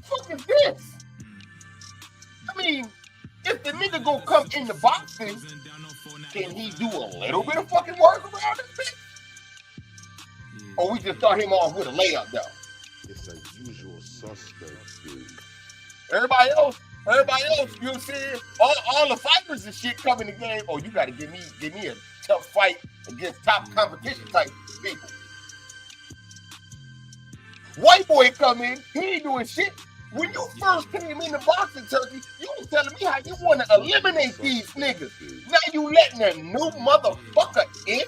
Speaker 10: What the fuck is this? I mean, if the nigga gonna come into boxing, can he do a little bit of fucking work around this bitch? Or we just start him off with a layup though? It's a usual suspect. Everybody else, Everybody else, you know what I'm saying? All the fighters and shit come in the game. Oh, you got to give me a tough fight against top competition type people. White boy come in, he ain't doing shit. When you first came in the boxing, Turkey, you was telling me how you want to eliminate these niggas. Now you letting a new motherfucker in?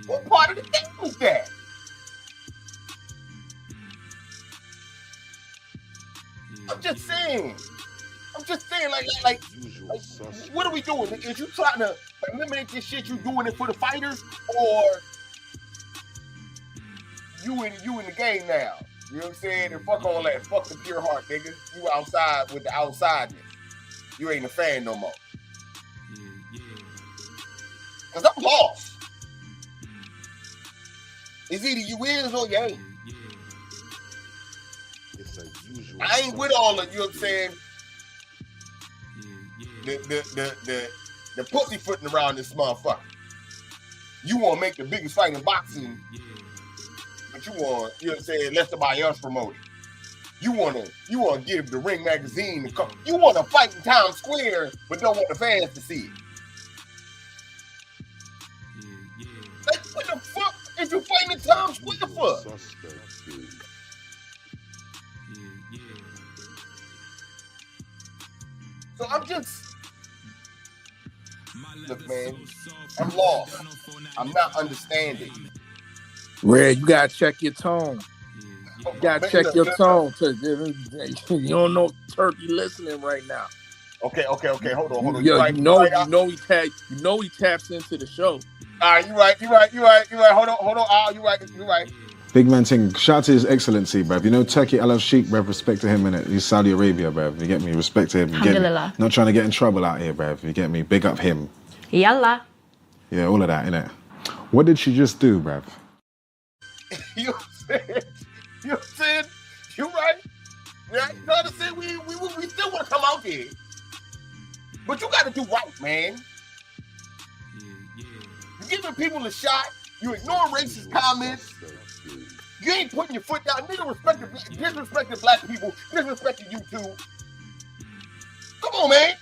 Speaker 10: What part of the game was that? I'm just saying, like, what are we doing? Is you trying to eliminate this shit? You doing it for the fighters, or you in the game now? You know what I'm saying? And fuck all that. Fuck the pure heart, nigga. You outside with the outsideness. You ain't a fan no more. Cause I'm lost. It's either you is or you ain't. I ain't with all of, you know what I'm saying? The pussyfooting around this motherfucker. You want to make the biggest fight in boxing, but you want, you know what I'm saying, let somebody else promote it. You want to give the Ring magazine the cover. You want to fight in Times Square, but don't want the fans to see it. Like, what the fuck is you fighting in Times Square for? So I'm just, look, man, I'm lost. I'm not understanding.
Speaker 16: Red, you gotta check your tone. You gotta check your tone, cause you don't know Turkey listening right now.
Speaker 10: Okay. Hold on.
Speaker 16: You know he taps into the show.
Speaker 10: All right, you right. Hold on. You right.
Speaker 8: Big man thing. Shout out to His Excellency, bruv. You know, Turkey, I love Sheik, bruv. Respect to him, innit? He's Saudi Arabia, bruv. You get me? Respect to him. You get me? Not trying to get in trouble out here, bruv. You get me? Big up him.
Speaker 17: Yalla.
Speaker 8: Yeah, all of that, innit? What did she just do, bruv?
Speaker 10: You said, you right. Yeah, you know what I'm saying? We still want to come out here. But you got to do right, man. You're giving people a shot. You ignore racist comments. You ain't putting your foot down. Nigga disrespecting black people, disrespecting you too. Come on, man.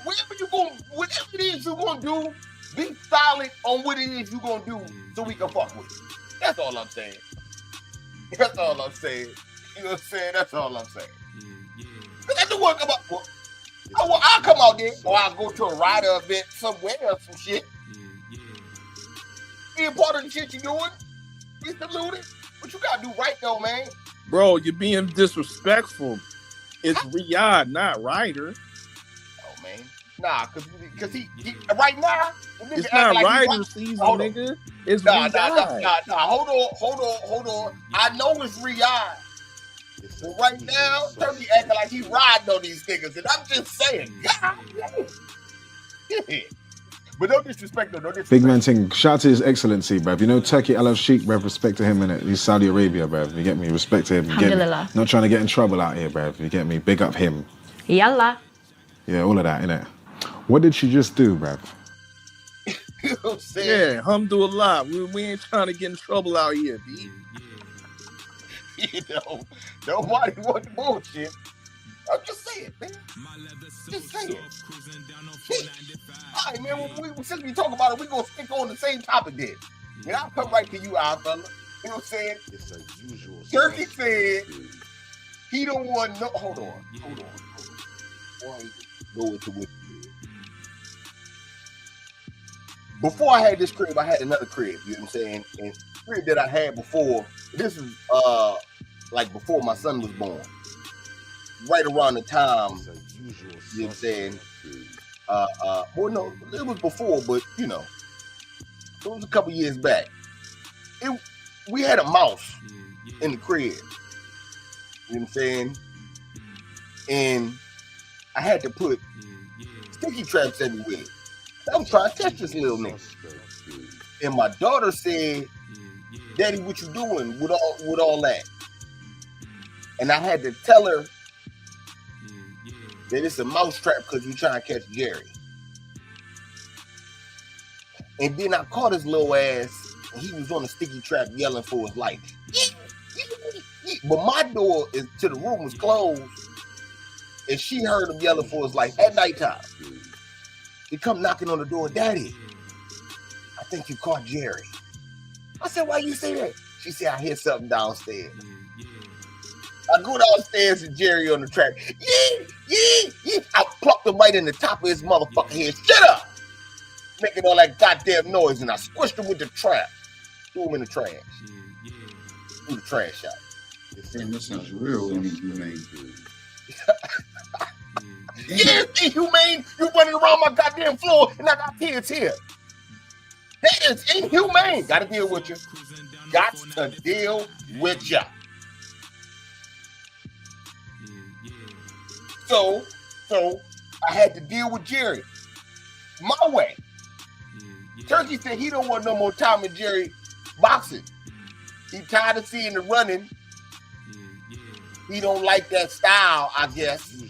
Speaker 10: Whatever it is you're going to do, be solid on what it is you're going to do so we can fuck with it. That's all I'm saying. You know what I'm saying? That's all I'm saying. Because I do want to come out. I'll come out there, or I'll go to a rider event somewhere or some shit. Be a part of the shit you're doing. Be saluted. But you got to do right, though, man.
Speaker 16: Bro, you're being disrespectful. It's Riyadh, not Ryder.
Speaker 10: Oh, man. Nah, because he right now,
Speaker 16: it's not like Ryder season, nigga. It's Riyadh.
Speaker 10: Nah. Hold on. I know it's Riyadh. But right now, Turkey acting like he riding on these niggas, and I'm just saying, God damn. But no disrespect, though.
Speaker 8: Big man thing. Shout out to His Excellency, bruv. You know, Turkey, I love Sheik, bruv. Respect to him, innit? He's Saudi Arabia, bruv. You get me? Respect to him. You get me? Not trying to get in trouble out here, bruv. You get me? Big up him.
Speaker 17: Yalla.
Speaker 8: Yeah, all of that, innit? What did she just do, bruv?
Speaker 10: You know what I'm saying?
Speaker 16: Yeah, alhamdulillah. We ain't trying to get in trouble out here, B.
Speaker 10: You know, nobody want the bullshit. I'm just saying, man. Just saying. All right, man, since we talk about it, we're going to stick on the same topic then. And I'll come right to you, our fella. You know what I'm saying? It's like usual. Turkey said he don't want no... Hold on. Before I go into what before I had this crib, I had another crib, you know what I'm saying? And the crib that I had before, this is like before my son was born. Right around the time, you know what I'm saying? Well, no, it was before, but you know, it was a couple years back. We had a mouse in the crib, you know what I'm saying? And I had to put sticky traps everywhere. I was trying to catch this little nigga. And my daughter said, Daddy, what you doing with all that? And I had to tell her that it's a mouse trap because we trying to catch Jerry. And then I caught his little ass and he was on the sticky trap yelling for his life. But my door to the room was closed, and she heard him yelling for his life at nighttime. He come knocking on the door, Daddy, I think you caught Jerry. I said, why you say that? She said, I hear something downstairs. I go downstairs and Jerry on the track. Yeah. I plucked him right in the top of his motherfucking head. Shut up! Making all that goddamn noise, and I squished him with the trap. Threw him in the trash. Threw the trash out.
Speaker 15: Damn, that sounds real inhumane.
Speaker 10: Yeah, inhumane. You running around my goddamn floor, and I got kids here. That is inhumane. Got to deal with you. Got to deal with you. So I had to deal with Jerry my way. Turkey said he don't want no more Tom and Jerry boxing. He tired of seeing the running. He don't like that style, I guess.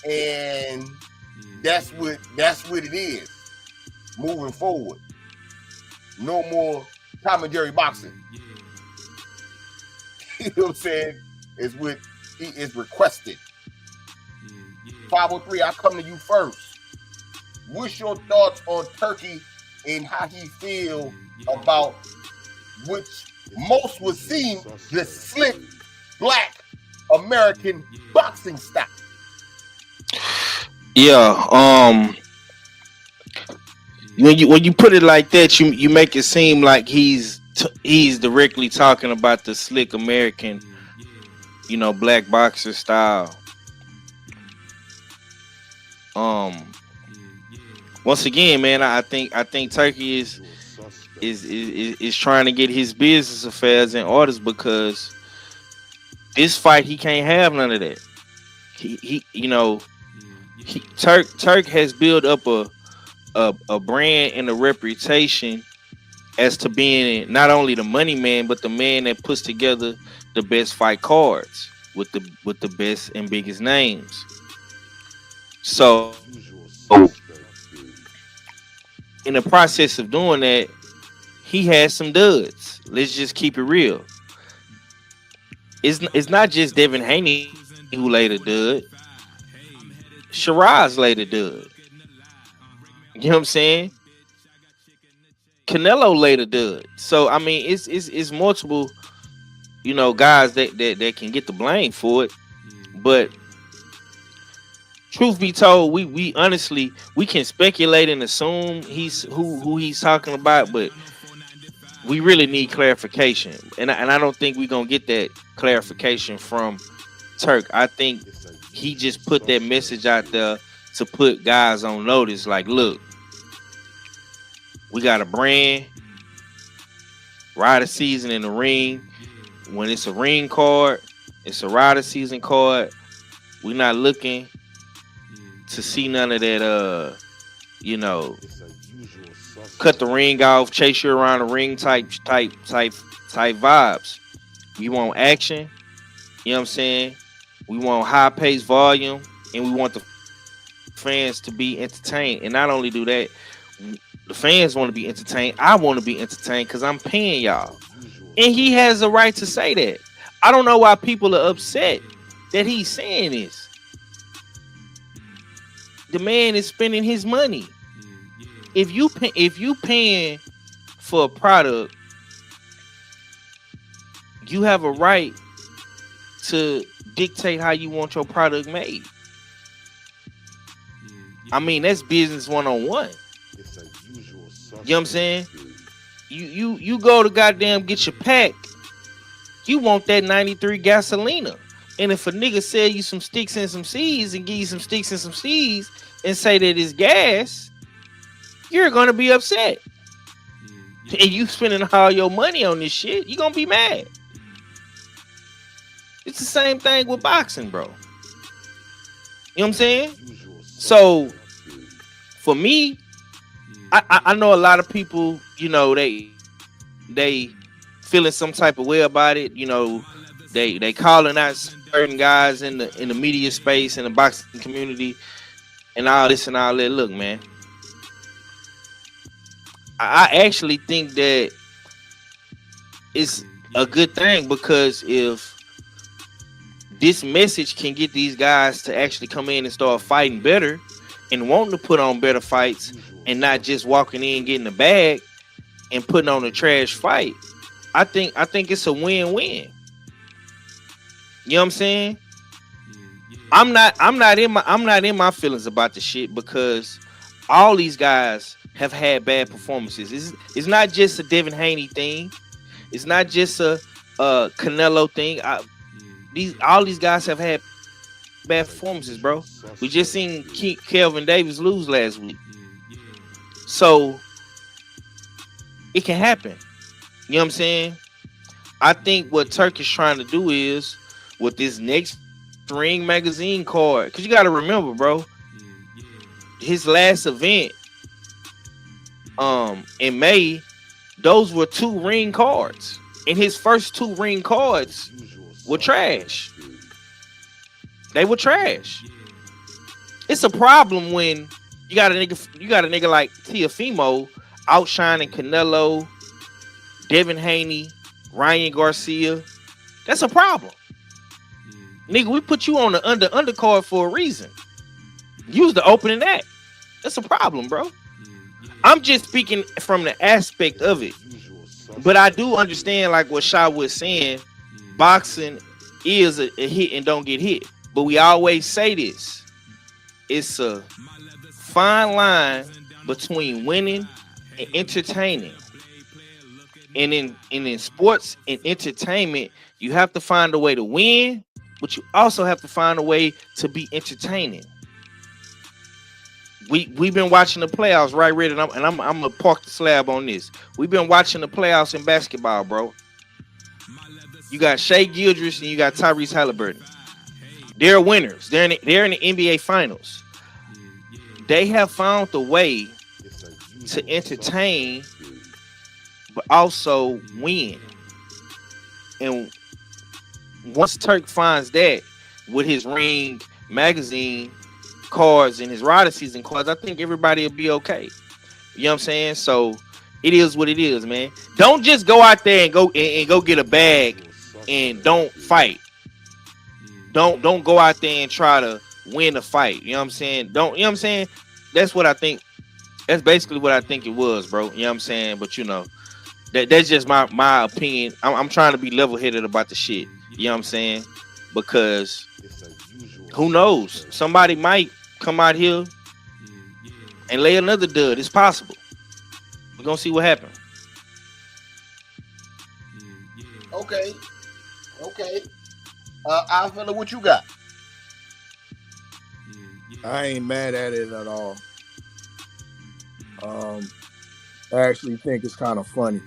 Speaker 10: And that's what it is. Moving forward. No more Tom and Jerry boxing. You know what I'm saying? It's what he is requested. 503, I come to you first. What's your thoughts on Turkey and how he feel about which most would seem the slick black American boxing style?
Speaker 14: Yeah, when you put it like that, you make it seem like he's directly talking about the slick American, black boxer style. Once again, man, I think Turkey is trying to get his business affairs in orders, because this fight he can't have none of that. Turk has built up a brand and a reputation as to being not only the money man, but the man that puts together the best fight cards with the best and biggest names. So in the process of doing that, he has some duds. Let's just keep it real. It's not just Devin Haney who laid a dud. Shiraz laid a dud. You know what I'm saying? Canelo laid a dud. So I mean, it's multiple, guys that can get the blame for it. But truth be told, we honestly can speculate and assume he's who he's talking about, but we really need clarification. And I don't think we're gonna get that clarification from Turk. I think he just put that message out there to put guys on notice, like, look, we got a brand, rider season in the ring. When it's a ring card, it's a rider season card. We're not looking to see none of that, cut the ring off, chase you around the ring type vibes. We want action. You know what I'm saying? We want high paced volume, and we want the fans to be entertained. And not only do that, the fans want to be entertained. I want to be entertained because I'm paying y'all. And he has a right to say that. I don't know why people are upset that he's saying this. The man is spending his money. If you paying for a product, you have a right to dictate how you want your product made. I mean, that's business 101. You know what I'm saying? You go to goddamn get your pack. You want that 93 gasolina. And if a nigga sell you some sticks and some seeds and give you some sticks and some seeds and say that it's gas, you're gonna be upset. And you spending all your money on this shit, you're gonna be mad. It's the same thing with boxing, bro. You know what I'm saying? So for me, I know a lot of people, they feeling some type of way about it. They calling out certain guys in the media space, in the boxing community, and all this and all that. Look, man, I actually think that it's a good thing, because if this message can get these guys to actually come in and start fighting better and wanting to put on better fights and not just walking in getting the bag and putting on a trash fight, I think it's a win-win. You know what I'm saying? I'm not in my feelings about the shit, because all these guys have had bad performances. It's not just a Devin Haney thing. It's not just a Canelo thing. All these guys have had bad performances, bro. We just seen Kelvin Davis lose last week, so it can happen. You know what I'm saying? I think what Turk is trying to do is, with this next Ring magazine card, because you got to remember, bro, his last event in May, those were 2 ring cards, and his first 2 ring cards were trash. They were trash. It's a problem when you got a nigga like Teofimo outshining Canelo, Devin Haney, Ryan Garcia. That's a problem. Nigga, we put you on the undercard for a reason. Use the opening act. That's a problem, bro. I'm just speaking from the aspect of it. But I do understand, like what Shaw was saying, boxing is a hit and don't get hit. But we always say this. It's a fine line between winning and entertaining. And in sports and entertainment, you have to find a way to win, but you also have to find a way to be entertaining. We've been watching the playoffs, right, Red? And I'm gonna park the slab on this. We've been watching the playoffs in basketball, bro. You got Shai Gilgeous and you got Tyrese Halliburton. They're winners. They're in the NBA Finals. They have found the way to entertain, but also win. And once Turk finds that with his Ring magazine cards and his Rider season cards, I think everybody will be okay. You know what I'm saying? So it is what it is, man. Don't just go out there and go get a bag and don't fight. Don't go out there and try to win a fight. You know what I'm saying? You know what I'm saying? That's what I think. That's basically what I think it was, bro. You know what I'm saying? But you know, that's just my opinion. I'm trying to be level-headed about the shit. You know what I'm saying? Because who knows? Somebody might come out here and lay another dud. It's possible. We're gonna see what happens.
Speaker 10: Okay. I feel what you got.
Speaker 16: I ain't mad at it at all. I actually think it's kind of funny.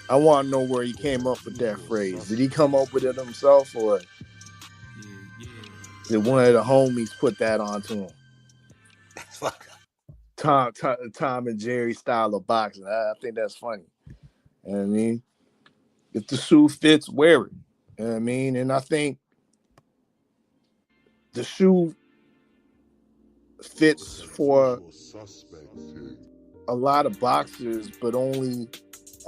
Speaker 16: I want to know where he came up with that phrase. Did he come up with it himself, or did one of the homies put that onto him? Tom and Jerry style of boxing. I think that's funny. You know what I mean? If the shoe fits, wear it. You know what I mean? And I think the shoe fits for a lot of boxers, but only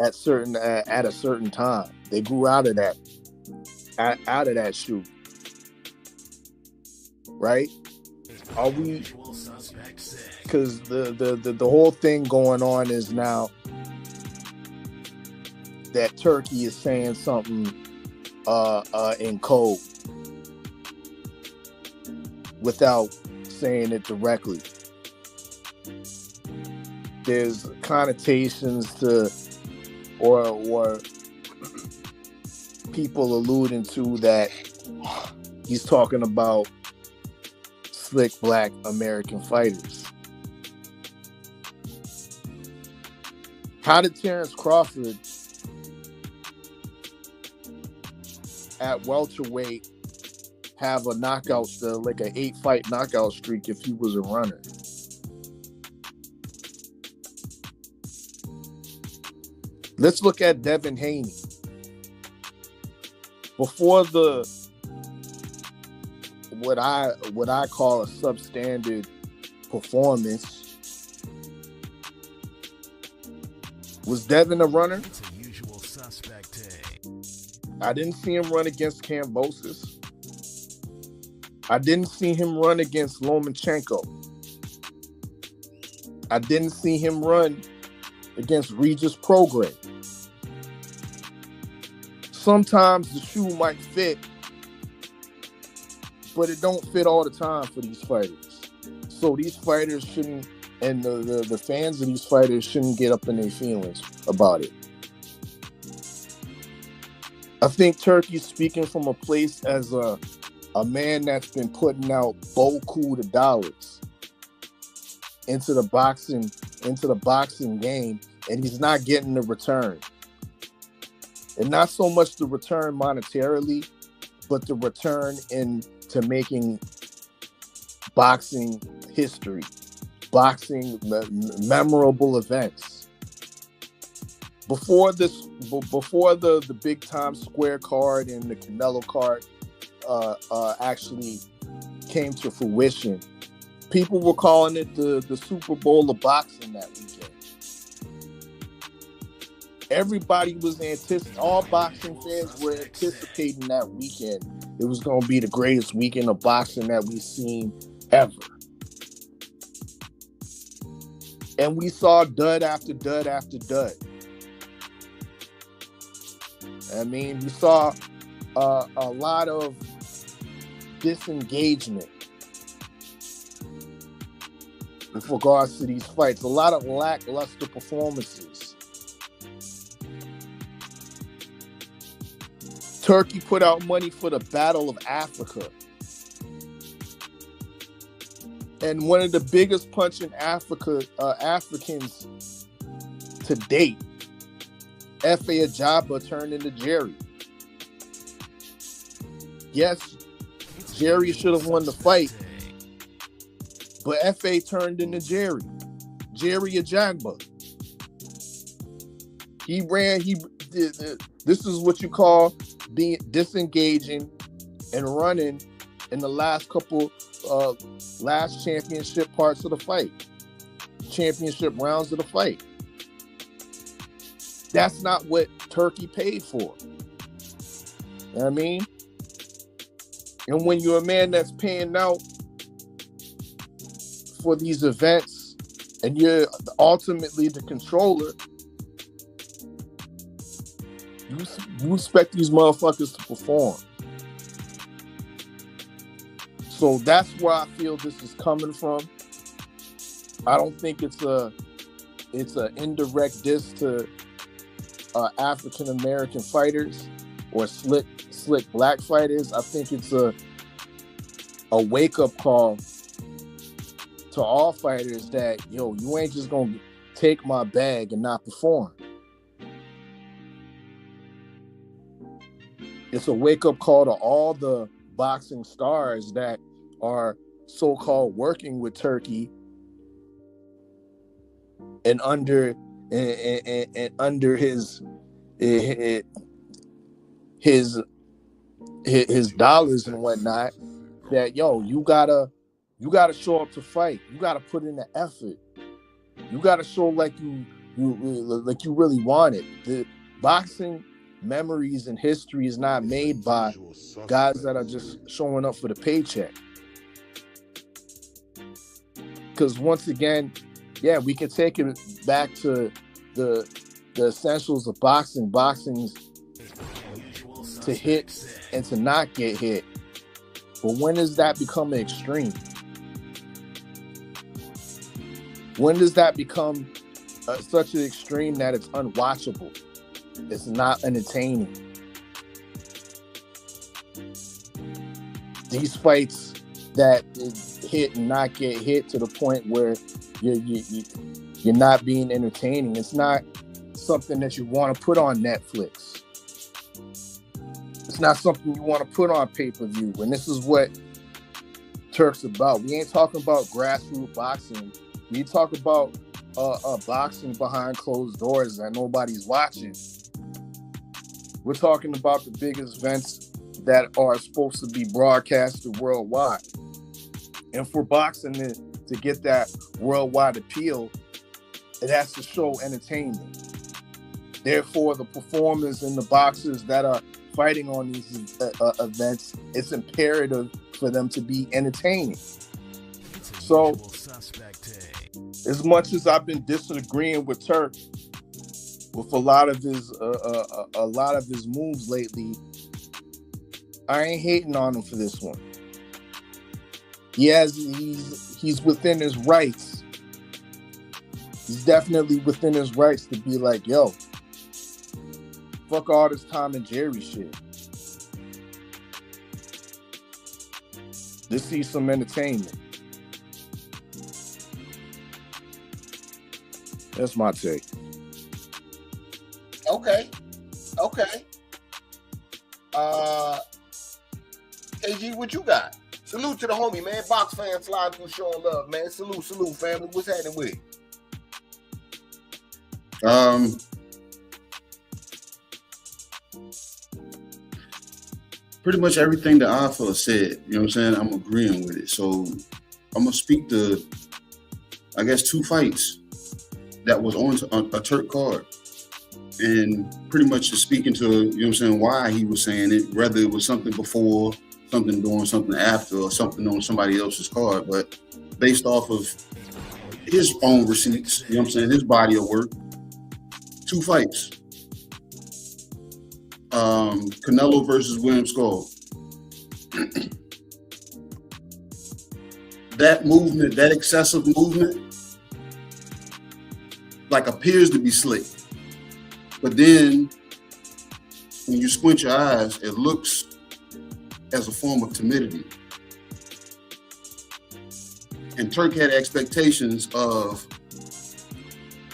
Speaker 16: at a certain time. They grew out of that shoe. Right? Are we? Because the whole thing going on is now that Turkey is saying something in code without saying it directly. There's connotations to or people alluding to that he's talking about slick black American fighters. How did Terrence Crawford at welterweight have a knockout, like an 8-fight knockout streak if he was a runner? Let's look at Devin Haney. Before the what I call a substandard performance, Was Devin a runner? I didn't see him run against Kambosos. I didn't see him run against Lomachenko. I didn't see him run against Regis Prograis. Sometimes the shoe might fit, but it don't fit all the time for these fighters. So these fighters shouldn't, and the fans of these fighters shouldn't get up in their feelings about it. I think Turkey's speaking from a place as a man that's been putting out beaucoup of dollars into the boxing game, and he's not getting the return. And not so much the return monetarily, but the return into making boxing history, boxing memorable events. Before the big Times Square card and the Canelo card actually came to fruition, people were calling it the Super Bowl of boxing that weekend. Everybody was all boxing fans were anticipating that weekend. It was going to be the greatest weekend of boxing that we've seen ever. And we saw dud after dud after dud. I mean, we saw a lot of disengagement with regards to these fights, a lot of lackluster performances. Turkey put out money for the Battle of Africa. And one of the biggest punching Africans to date, Efe Ajagba, turned into Jerry. Yes, Jerry should have won the fight, but Efe turned into Jerry Ajagba. He ran, this is what you call being disengaging and running in the last couple last championship parts of the fight, championship rounds of the fight. That's not what Turkey paid for. You know what I mean? And when you're a man that's paying out for these events and you're ultimately the controller, you expect these motherfuckers to perform. So that's where I feel this is coming from. I don't think it's an indirect diss to African American fighters or slick black fighters. I think it's a wake up call to all fighters that, you ain't just gonna take my bag and not perform. It's a wake up call to all the boxing stars that are so-called working with Turkey and under his dollars and whatnot, that you gotta show up to fight. You gotta put in the effort. You gotta show like you really want it. The boxing memories and history is not made by guys that are just showing up for the paycheck. Because once again, we can take it back to the essentials of boxing. Boxing's to hit and to not get hit. But when does that become an extreme? When does that become such an extreme that it's unwatchable? It's not entertaining. These fights that hit and not get hit to the point where you're not being entertaining. It's not something that you want to put on Netflix. It's not something you want to put on pay-per-view. And this is what Turk's about. We ain't talking about grassroots boxing. We talk about boxing behind closed doors that nobody's watching. We're talking about the biggest events that are supposed to be broadcasted worldwide. And for boxing to get that worldwide appeal, it has to show entertainment. Therefore, the performers and the boxers that are fighting on these events, it's imperative for them to be entertaining. So, as much as I've been disagreeing with Turk with a lot of his moves lately, I ain't hating on him for this one. He's within his rights. He's definitely within his rights to be like, yo, fuck all this Tom and Jerry shit. Let's see some entertainment. That's my take.
Speaker 10: Okay. KG, what you got? Salute to the homie, man. Box fans slide through showing love, man. Salute, family. What's happening with you?
Speaker 15: Pretty much everything that Alpha said, you know what I'm saying? I'm agreeing with it. So I'm gonna speak to, I guess, 2 fights that was on a Turk card, and pretty much just speaking to, you know what I'm saying, why he was saying it, whether it was something before, something during, something after, or something on somebody else's card, but based off of his own receipts, you know what I'm saying, his body of work. 2 fights. Canelo versus William Skull. That movement, that excessive movement, like appears to be slick. But then when you squint your eyes, it looks as a form of timidity. And Turk had expectations of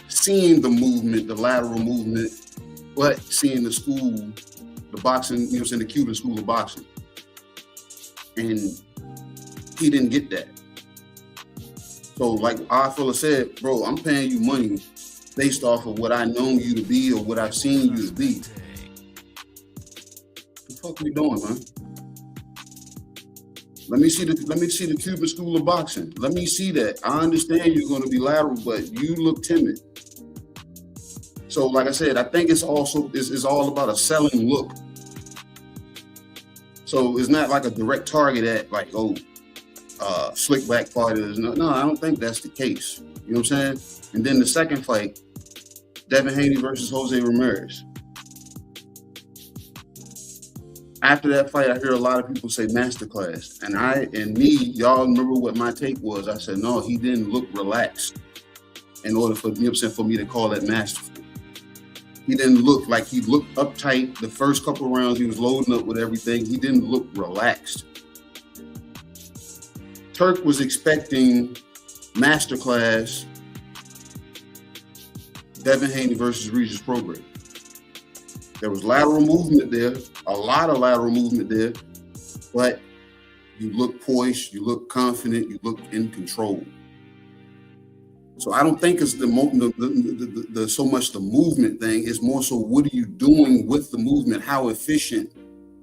Speaker 15: seeing the movement, the lateral movement, but seeing the school, the boxing, you know what I'm saying, the Cuban school of boxing. And he didn't get that. So like Arthur said, bro, I'm paying you money based off of what I known you to be or what I've seen you to be. What the fuck we doing, man? Let me see the Cuban school of boxing. Let me see that. I understand you're gonna be lateral, but you look timid. So like I said, I think it's all about a selling look. So it's not like a direct target at like, slick back fighters. No, I don't think that's the case. You know what I'm saying? And then the second fight, Devin Haney versus Jose Ramirez. After that fight, I hear a lot of people say masterclass. And y'all remember what my take was. I said, no, he didn't look relaxed in order for, you know what I'm saying, for me to call it masterful. He didn't look like he looked uptight. The first couple rounds, he was loading up with everything. He didn't look relaxed. Turk was expecting masterclass, Devin Haney versus Regis Prograis. There was lateral movement there, a lot of lateral movement there, but you look poised, you look confident, you look in control. So I don't think it's the so much the movement thing. It's more so what are you doing with the movement? How efficient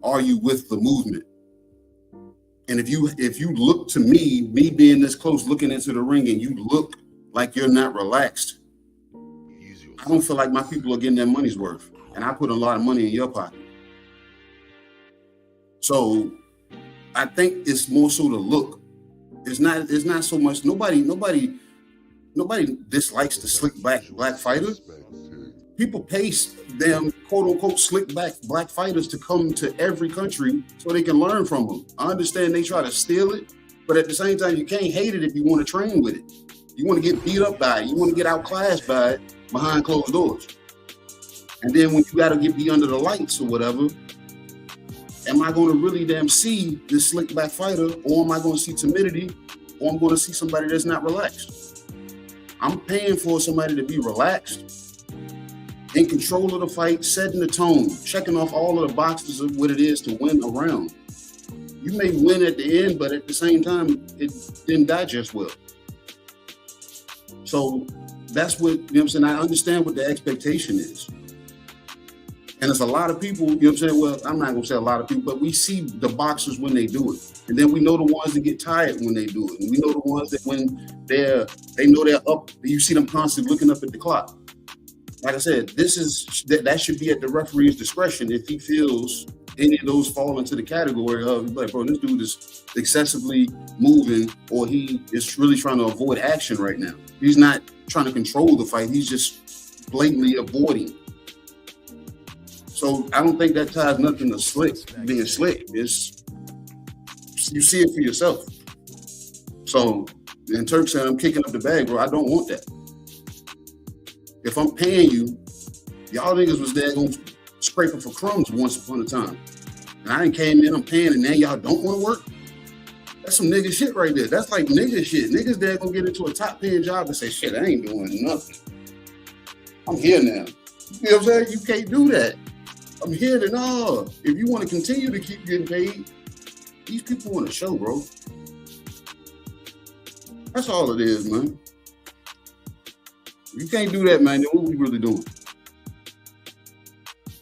Speaker 15: are you with the movement? And if you look to me being this close, looking into the ring, and you look like you're not relaxed, I don't feel like my people are getting their money's worth. And I put a lot of money in your pocket. So I think it's more so the look. It's not so much nobody dislikes the slick back black fighters. People pay them quote unquote slick back black fighters to come to every country so they can learn from them. I understand they try to steal it, but at the same time, you can't hate it if you want to train with it. You want to get beat up by it. You want to get outclassed by it behind closed doors. And then when you got to be under the lights or whatever, am I going to really damn see this slick back fighter, or am I going to see timidity, or I'm going to see somebody that's not relaxed? I'm paying for somebody to be relaxed, in control of the fight, setting the tone, checking off all of the boxes of what it is to win a round. You may win at the end, but at the same time, it didn't digest well. So that's what, you know what I'm saying? I understand what the expectation is. And there's a lot of people, you know what I'm saying? Well, I'm not going to say a lot of people, but we see the boxers when they do it. And then we know the ones that get tired when they do it. And we know the ones that when they know they're up, you see them constantly looking up at the clock. like I said, that should be at the referee's discretion if he feels any of those fall into the category of like, bro, this dude is excessively moving, or he is really trying to avoid action right now. He's not trying to control the fight. He's just blatantly avoiding. So I don't think that ties nothing to being slick. It's, you see it for yourself. So, and Turk said, I'm kicking up the bag, bro. I don't want that. If I'm paying you, y'all niggas was there going scraping for crumbs once upon a time. And I done came in, I'm paying, and now y'all don't want to work? That's some nigga shit right there. That's like nigga shit. Niggas there gonna get into a top paying job and say, shit, I ain't doing nothing. I'm here now. You know what I'm saying? You can't do that. I'm here to know. If you want to continue to keep getting paid, these people want to show, bro. That's all it is, man. If you can't do that, man, then what we really doing?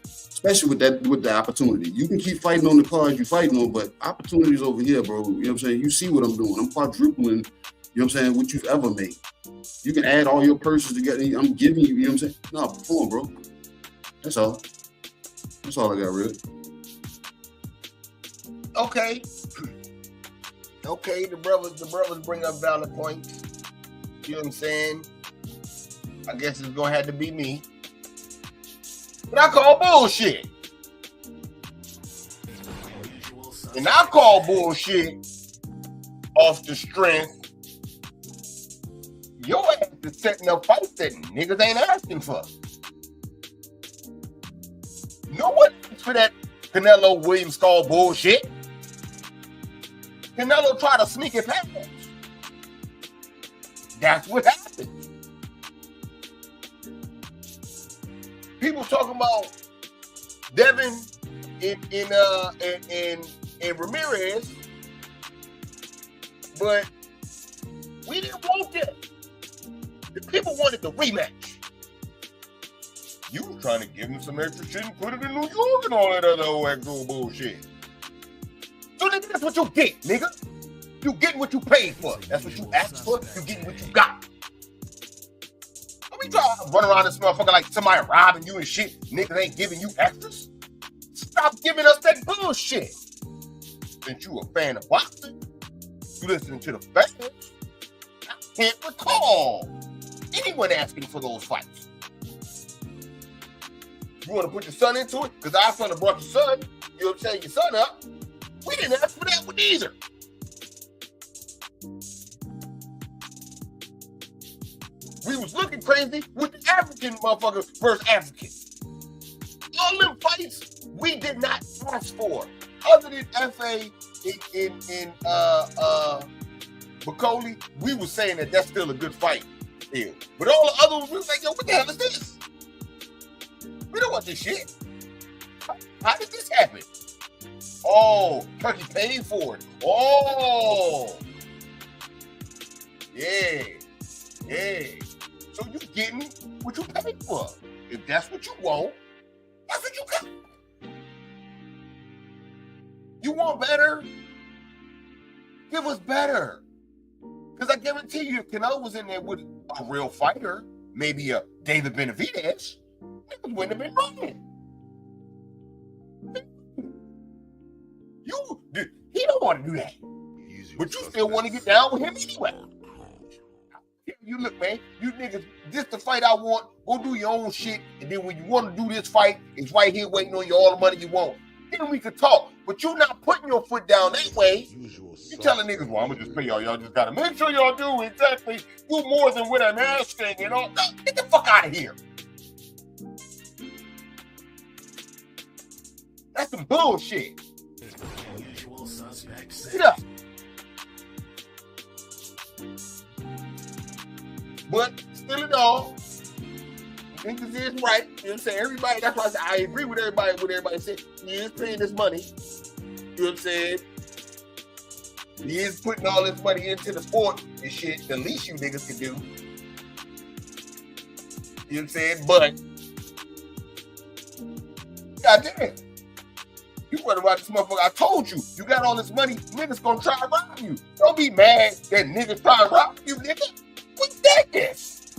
Speaker 15: Especially with the opportunity. You can keep fighting on the cards you're fighting on, but opportunities over here, bro. You know what I'm saying? You see what I'm doing. I'm quadrupling, you know what I'm saying, what you've ever made. You can add all your purses together. I'm giving you, you know what I'm saying? No, perform, bro. That's all. That's all I got, really.
Speaker 10: Okay. Okay, the brothers bring up valid points. You know what I'm saying? I guess it's gonna have to be me. But I call bullshit. And I call bullshit off the strength. Your ass is setting up fights that niggas ain't asking for. No one asked for that Canelo Williams call bullshit. Canelo tried to sneak it past. That's what happened. People talking about Devin and Ramirez, but we didn't want that. The people wanted the rematch. You was trying to give him some extra shit and put it in New York and all that other old extra bullshit. So nigga, that's what you get, nigga. You getting what you paid for. That's what you asked for. You getting what you got. Don't be trying to run around this motherfucker like somebody robbing you and shit. Niggas ain't giving you extras. Stop giving us that bullshit. Since you a fan of boxing, you listening to the fans. I can't recall anyone asking for those fights. You want to put your son into it? Because our son brought your son. You know what I'm saying? Your son up. We didn't ask for that one either. We was looking crazy with the African motherfucker versus African. All them fights we did not ask for. Other than FA in Bacoli, we was saying that that's still a good fight still. But all the other ones, we was like, yo, what the hell is this? We don't want this shit. How did this happen? Oh, Turkey paid for it. Oh. Yeah. Yeah. So you getting what you paid for. If that's what you want, that's what you got. You want better? Give us better. Because I guarantee you, if Canelo was in there with a real fighter, maybe a David Benavidez, niggas wouldn't have been running. He don't want to do that. But you still want to get down with him anyway. You look, man, you niggas, this the fight I want, go do your own shit, and then when you want to do this fight, it's right here waiting on you all the money you want. Then we could talk. But you're not putting your foot down that way. You telling niggas, well, I'm gonna just pay y'all. Y'all just gotta make sure y'all do exactly, do more than what I'm asking, you know? No, get the fuck out of here. That's some bullshit. Get up. But still in all, niggas is right. You know what I'm saying? Everybody, that's why I said I agree with everybody what everybody said. He is paying this money. You know what I'm saying? He is putting all this money into the sport and shit. The least you niggas can do. You know what I'm saying? But goddamn. You worried about this motherfucker. I told you, you got all this money, niggas gonna try to rob you. Don't be mad that niggas try to rob you, nigga. What's that this?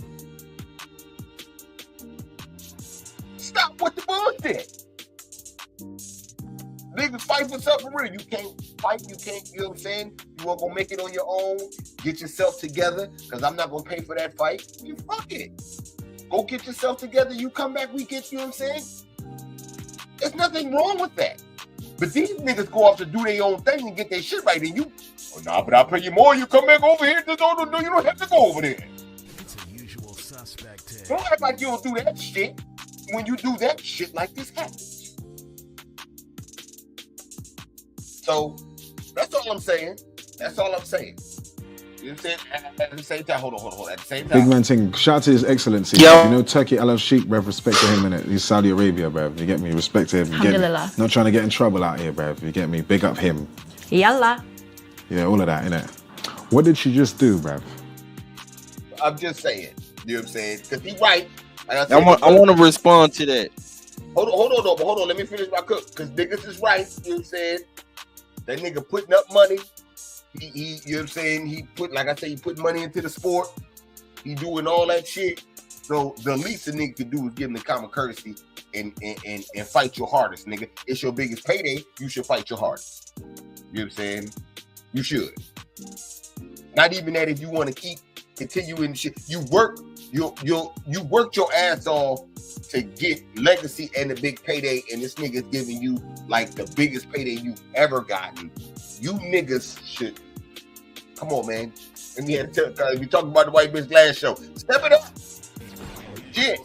Speaker 10: niggas fight for something real. You can't fight. You can't. You know what I'm saying? You want to go make it on your own. Get yourself together, because I'm not gonna pay for that fight. You fuck it. Go get yourself together. You come back. We get. You know what I'm saying? There's nothing wrong with that. But these niggas go off to do their own thing and get their shit right. And you, oh nah, but I'll pay you more. You come back over here. No, you don't have to go over there.
Speaker 11: It's a usual suspect.
Speaker 10: Don't act like you don't do that shit when you do that shit like this happens. So that's all I'm saying. That's all I'm saying. You know what I'm saying? At the same time, hold on. At the same time,
Speaker 8: Big man thing. Shout out to His Excellency.
Speaker 14: Yo.
Speaker 8: bruv. You know, Turkey Al Sheikh, bruv. Respect to him, innit? He's Saudi Arabia, bruv. You get me? Respect to him. You get me?
Speaker 17: Alhamdulillah.
Speaker 8: Not trying to get in trouble out here, bruv. You get me? Big up him.
Speaker 17: Yalla.
Speaker 8: Yeah, all of that, innit? What did she just do, bruv?
Speaker 10: I'm just saying. You know what I'm saying? Because he's right. Like
Speaker 14: I want to respond to that.
Speaker 10: Hold on. Let me finish my cook. Because niggas is right. You know what I'm saying? That nigga putting up money. He you know what I'm saying? He put, like I say, he put money into the sport. He doing all that shit. So the least a nigga could do is give him the common courtesy and fight your hardest, nigga. It's your biggest payday. You should fight your hardest. You know what I'm saying? You should. Not even that if you want to keep continuing shit. You worked your ass off to get legacy and the big payday, and this nigga's giving you like the biggest payday you've ever gotten. You niggas should come on, man. And we had to we talked about the white bitch last show. Step it up. Shit.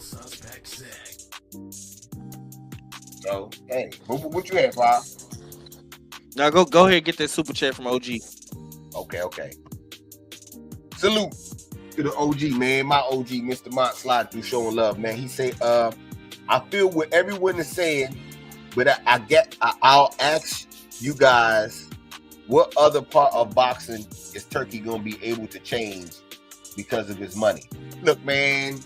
Speaker 10: So hey, what you had, Bob?
Speaker 14: Now go ahead and get that super chat from OG.
Speaker 10: Okay. Salute to the OG, man. My OG, Mr. Mont, slide through showing love, man. He say, I feel what everyone is saying, but I'll ask you guys, what other part of boxing is Turkey gonna be able to change because of his money? Look, man.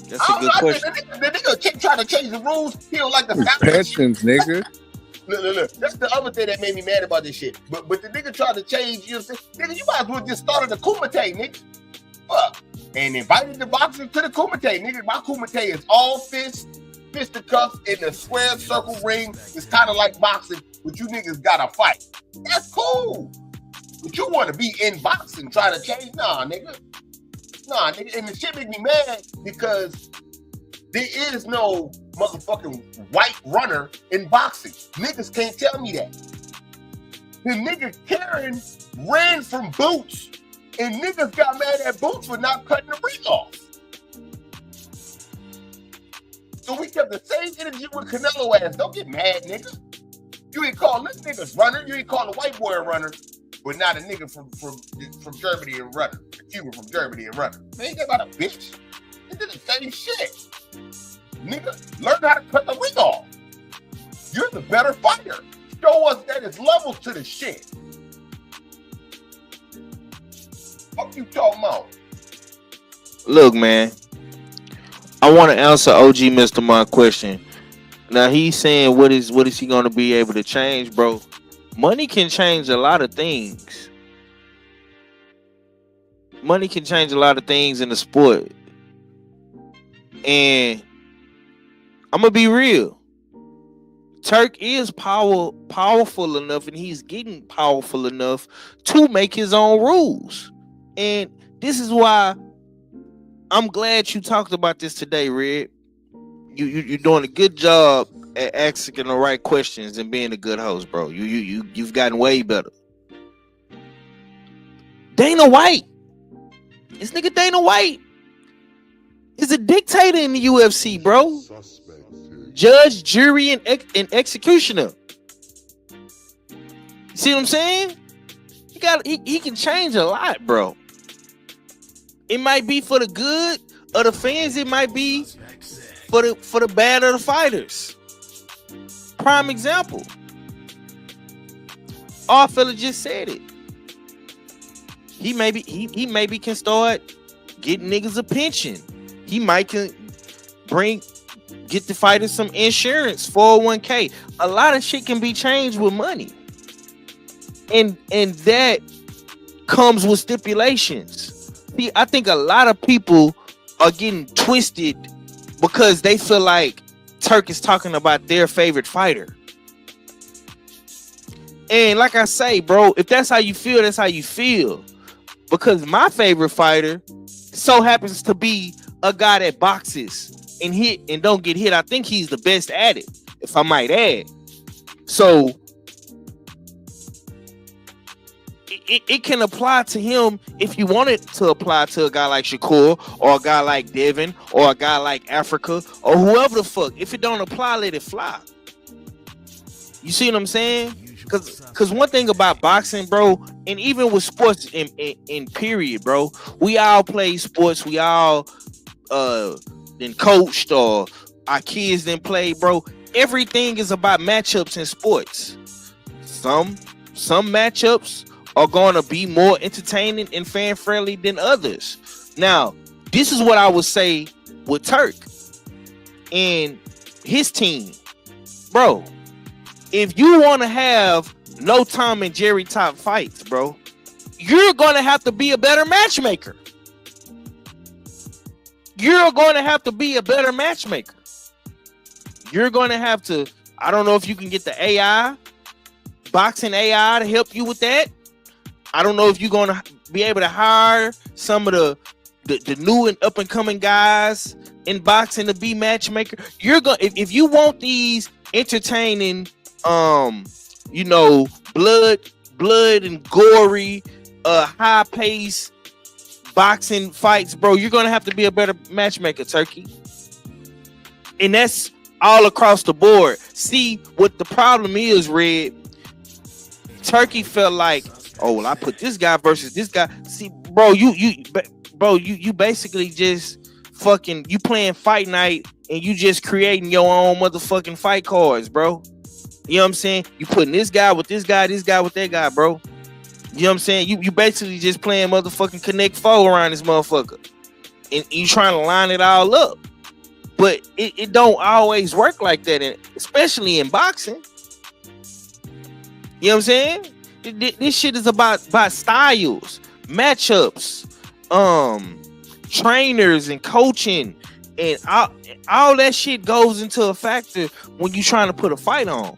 Speaker 14: That's a good question.
Speaker 10: The nigga trying to change the rules. He don't like the
Speaker 16: pensions, nigga.
Speaker 10: Look. That's the other thing that made me mad about this shit. But the nigga tried to change, you know what I'm saying? Nigga, you might as well just started the Kumite, nigga. Fuck. And invited the boxers to the Kumite, nigga. My Kumite is all fisticuffs in the square circle ring. It's kind of like boxing, but you niggas gotta fight. That's cool. But you want to be in boxing trying to change? Nah, nigga. And the shit make me mad because there is no motherfucking white runner in boxing. Niggas can't tell me that. The nigga Karen ran from Boots, and niggas got mad at Boots for not cutting the ring off. So we kept the same energy with Canelo ass. Don't get mad, nigga. You ain't call this nigga's runner. You ain't call a white boy a runner, but not a nigga from Germany and runner. Cuba from Germany and runner. Man, you got a bitch. They did the same shit. Nigga, learn how to cut the ring off. You're the better fighter. Show us that it's levels to the shit. What you talking about?
Speaker 14: Look, man. I want to answer OG Mr. My question. Now he's saying what is he going to be able to change, bro? Money can change a lot of things. Money can change a lot of things in the sport. And I'm gonna be real. Turk is powerful enough, and he's getting powerful enough to make his own rules. And this is why I'm glad you talked about this today, Red. You're doing a good job at asking the right questions and being a good host, bro. You've gotten way better. Dana White. This nigga Dana White is a dictator in the UFC, bro. Judge, jury, and executioner. See what I'm saying? He can change a lot, bro. It might be for the good of the fans. It might be for the bad of the fighters. Prime example. Our fella just said it. He maybe can start getting niggas a pension. He might get the fighters some insurance, 401k. A lot of shit can be changed with money. And that comes with stipulations. See, I think a lot of people are getting twisted because they feel like Turk is talking about their favorite fighter. And like I say, bro, if that's how you feel, that's how you feel. Because my favorite fighter so happens to be a guy that boxes and hit and don't get hit. I think he's the best at it, if I might add. So it can apply to him if you want it to apply to a guy like Shakur or a guy like Devin or a guy like Africa or whoever the fuck. If it don't apply, let it fly. You see what I'm saying? Because one thing about boxing, bro, and even with sports in period, bro, we all play sports. We all then coached or our kids then play, bro. Everything is about matchups in sports. Some matchups are going to be more entertaining and fan friendly than others. Now, this is what I would say with Turk and his team, bro. If you want to have no Tom and Jerry top fights, bro, you're going to have to be a better matchmaker. You're going to have to be a better matchmaker. You're going to have to, I don't know if you can get the AI, boxing AI to help you with that. I don't know if you're going to be able to hire some of the new and up and coming guys in boxing to be matchmaker. You're going if you want these entertaining you know, blood and gory, high pace boxing fights, bro, you're gonna have to be a better matchmaker, Turkey. And that's all across the board. See, what the problem is, Red, Turkey felt like, oh, well, I put this guy versus this guy. See, bro, you basically just fucking, you playing fight night and you just creating your own motherfucking fight cards, bro. You know what I'm saying? You putting this guy with this guy with that guy, bro. You know what I'm saying? You basically just playing motherfucking Connect 4 around this motherfucker. And you trying to line it all up. But it don't always work like that, especially in boxing. You know what I'm saying? This shit is about styles, matchups, trainers and coaching, and all that shit goes into a factor when you trying to put a fight on.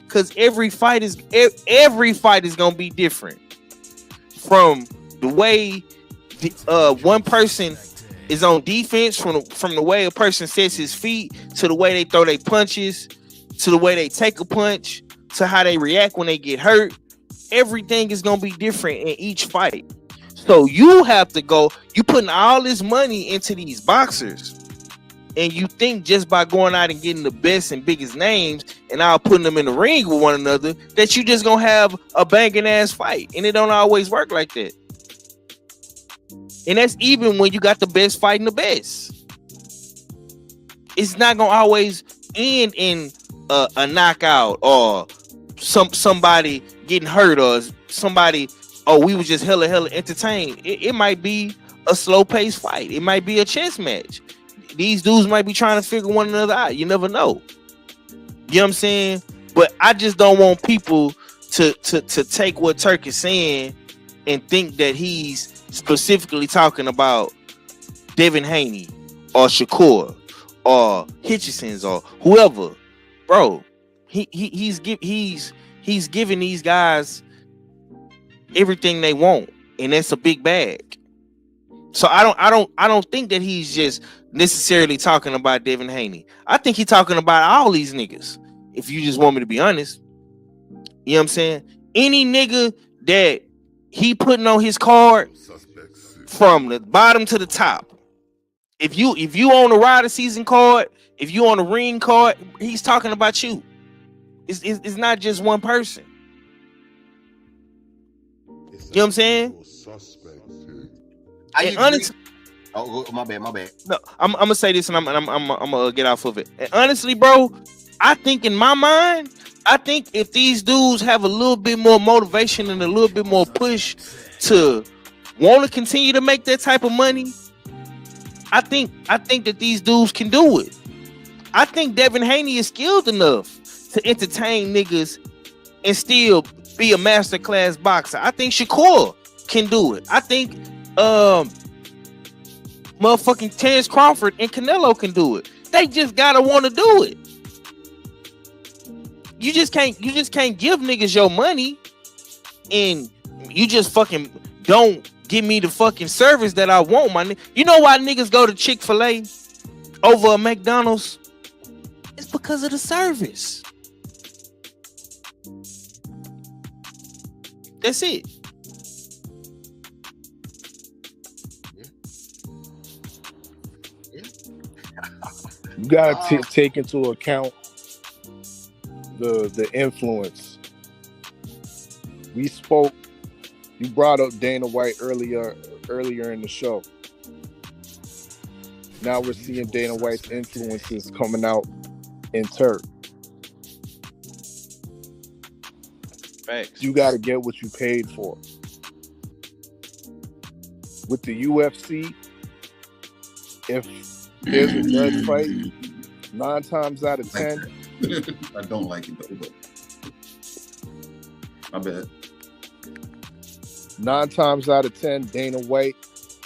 Speaker 14: Cause every fight is gonna be different. From the way one person is on defense, from the way a person sets his feet, to the way they throw their punches, to the way they take a punch, to how they react when they get hurt. Everything is gonna be different in each fight. So you have to go, you putting all this money into these boxers, and you think just by going out and getting the best and biggest names and all putting them in the ring with one another, that you just gonna have a banging ass fight. And it don't always work like that. And that's even when you got the best fighting the best. It's not gonna always end in a knockout or somebody getting hurt or somebody, oh, we was just hella entertained. It might be a slow paced fight. It might be a chess match. These dudes might be trying to figure one another out. You never know. You know what I'm saying? But I just don't want people to take what Turk is saying and think that he's specifically talking about Devin Haney or Shakur or Hitchenson's or whoever. Bro, he's giving these guys everything they want, and that's a big bag. So I don't think that he's just necessarily talking about Devin Haney. I think he's talking about all these niggas. If you just want me to be honest, you know what I'm saying? Any nigga that he putting on his card from the bottom to the top. If you on the Rider season card, if you on the ring card, he's talking about you. It's not just one person. You know what I'm saying? Honestly,
Speaker 10: my bad.
Speaker 14: No, I'm gonna say this, and I'm gonna get off of it. And honestly, bro, I think in my mind, I think if these dudes have a little bit more motivation and a little bit more push to want to continue to make that type of money, I think that these dudes can do it. I think Devin Haney is skilled enough to entertain niggas and still be a masterclass boxer. I think Shakur can do it. I think motherfucking Terrence Crawford and Canelo can do it. They just gotta want to do it. you just can't give niggas your money and you just fucking don't give me the fucking service that I want, my nigga. You know why niggas go to Chick-fil-A over a McDonald's? It's because of the service. That's it.
Speaker 16: You gotta take into account the influence. We spoke. You brought up Dana White earlier in the show. Now we're seeing Dana White's influences coming out in Turk.
Speaker 14: Facts.
Speaker 16: You got to get what you paid for. With the UFC, if there's a dud fight, 9 times out of 10.
Speaker 15: I don't like it though, but I bet.
Speaker 16: 9 times out of 10, Dana White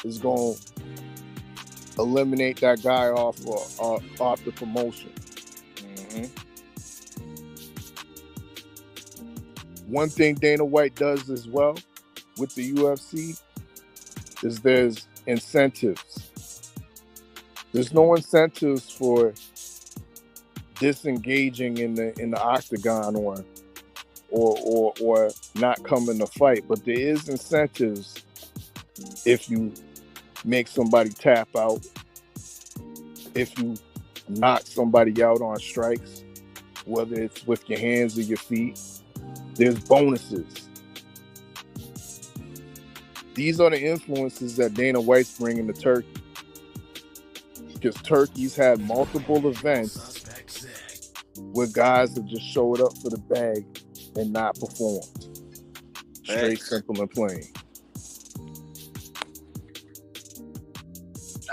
Speaker 16: is going to eliminate that guy off the promotion.
Speaker 14: Mm-hmm.
Speaker 16: One thing Dana White does as well with the UFC is there's incentives. There's no incentives for disengaging in the octagon or not coming to fight, but there is incentives if you make somebody tap out, if you knock somebody out on strikes, whether it's with your hands or your feet. There's bonuses. These are the influences that Dana White's bringing to Turkey. Because Turkey's had multiple events where guys have just showed up for the bag and not performed. Straight, simple, and plain.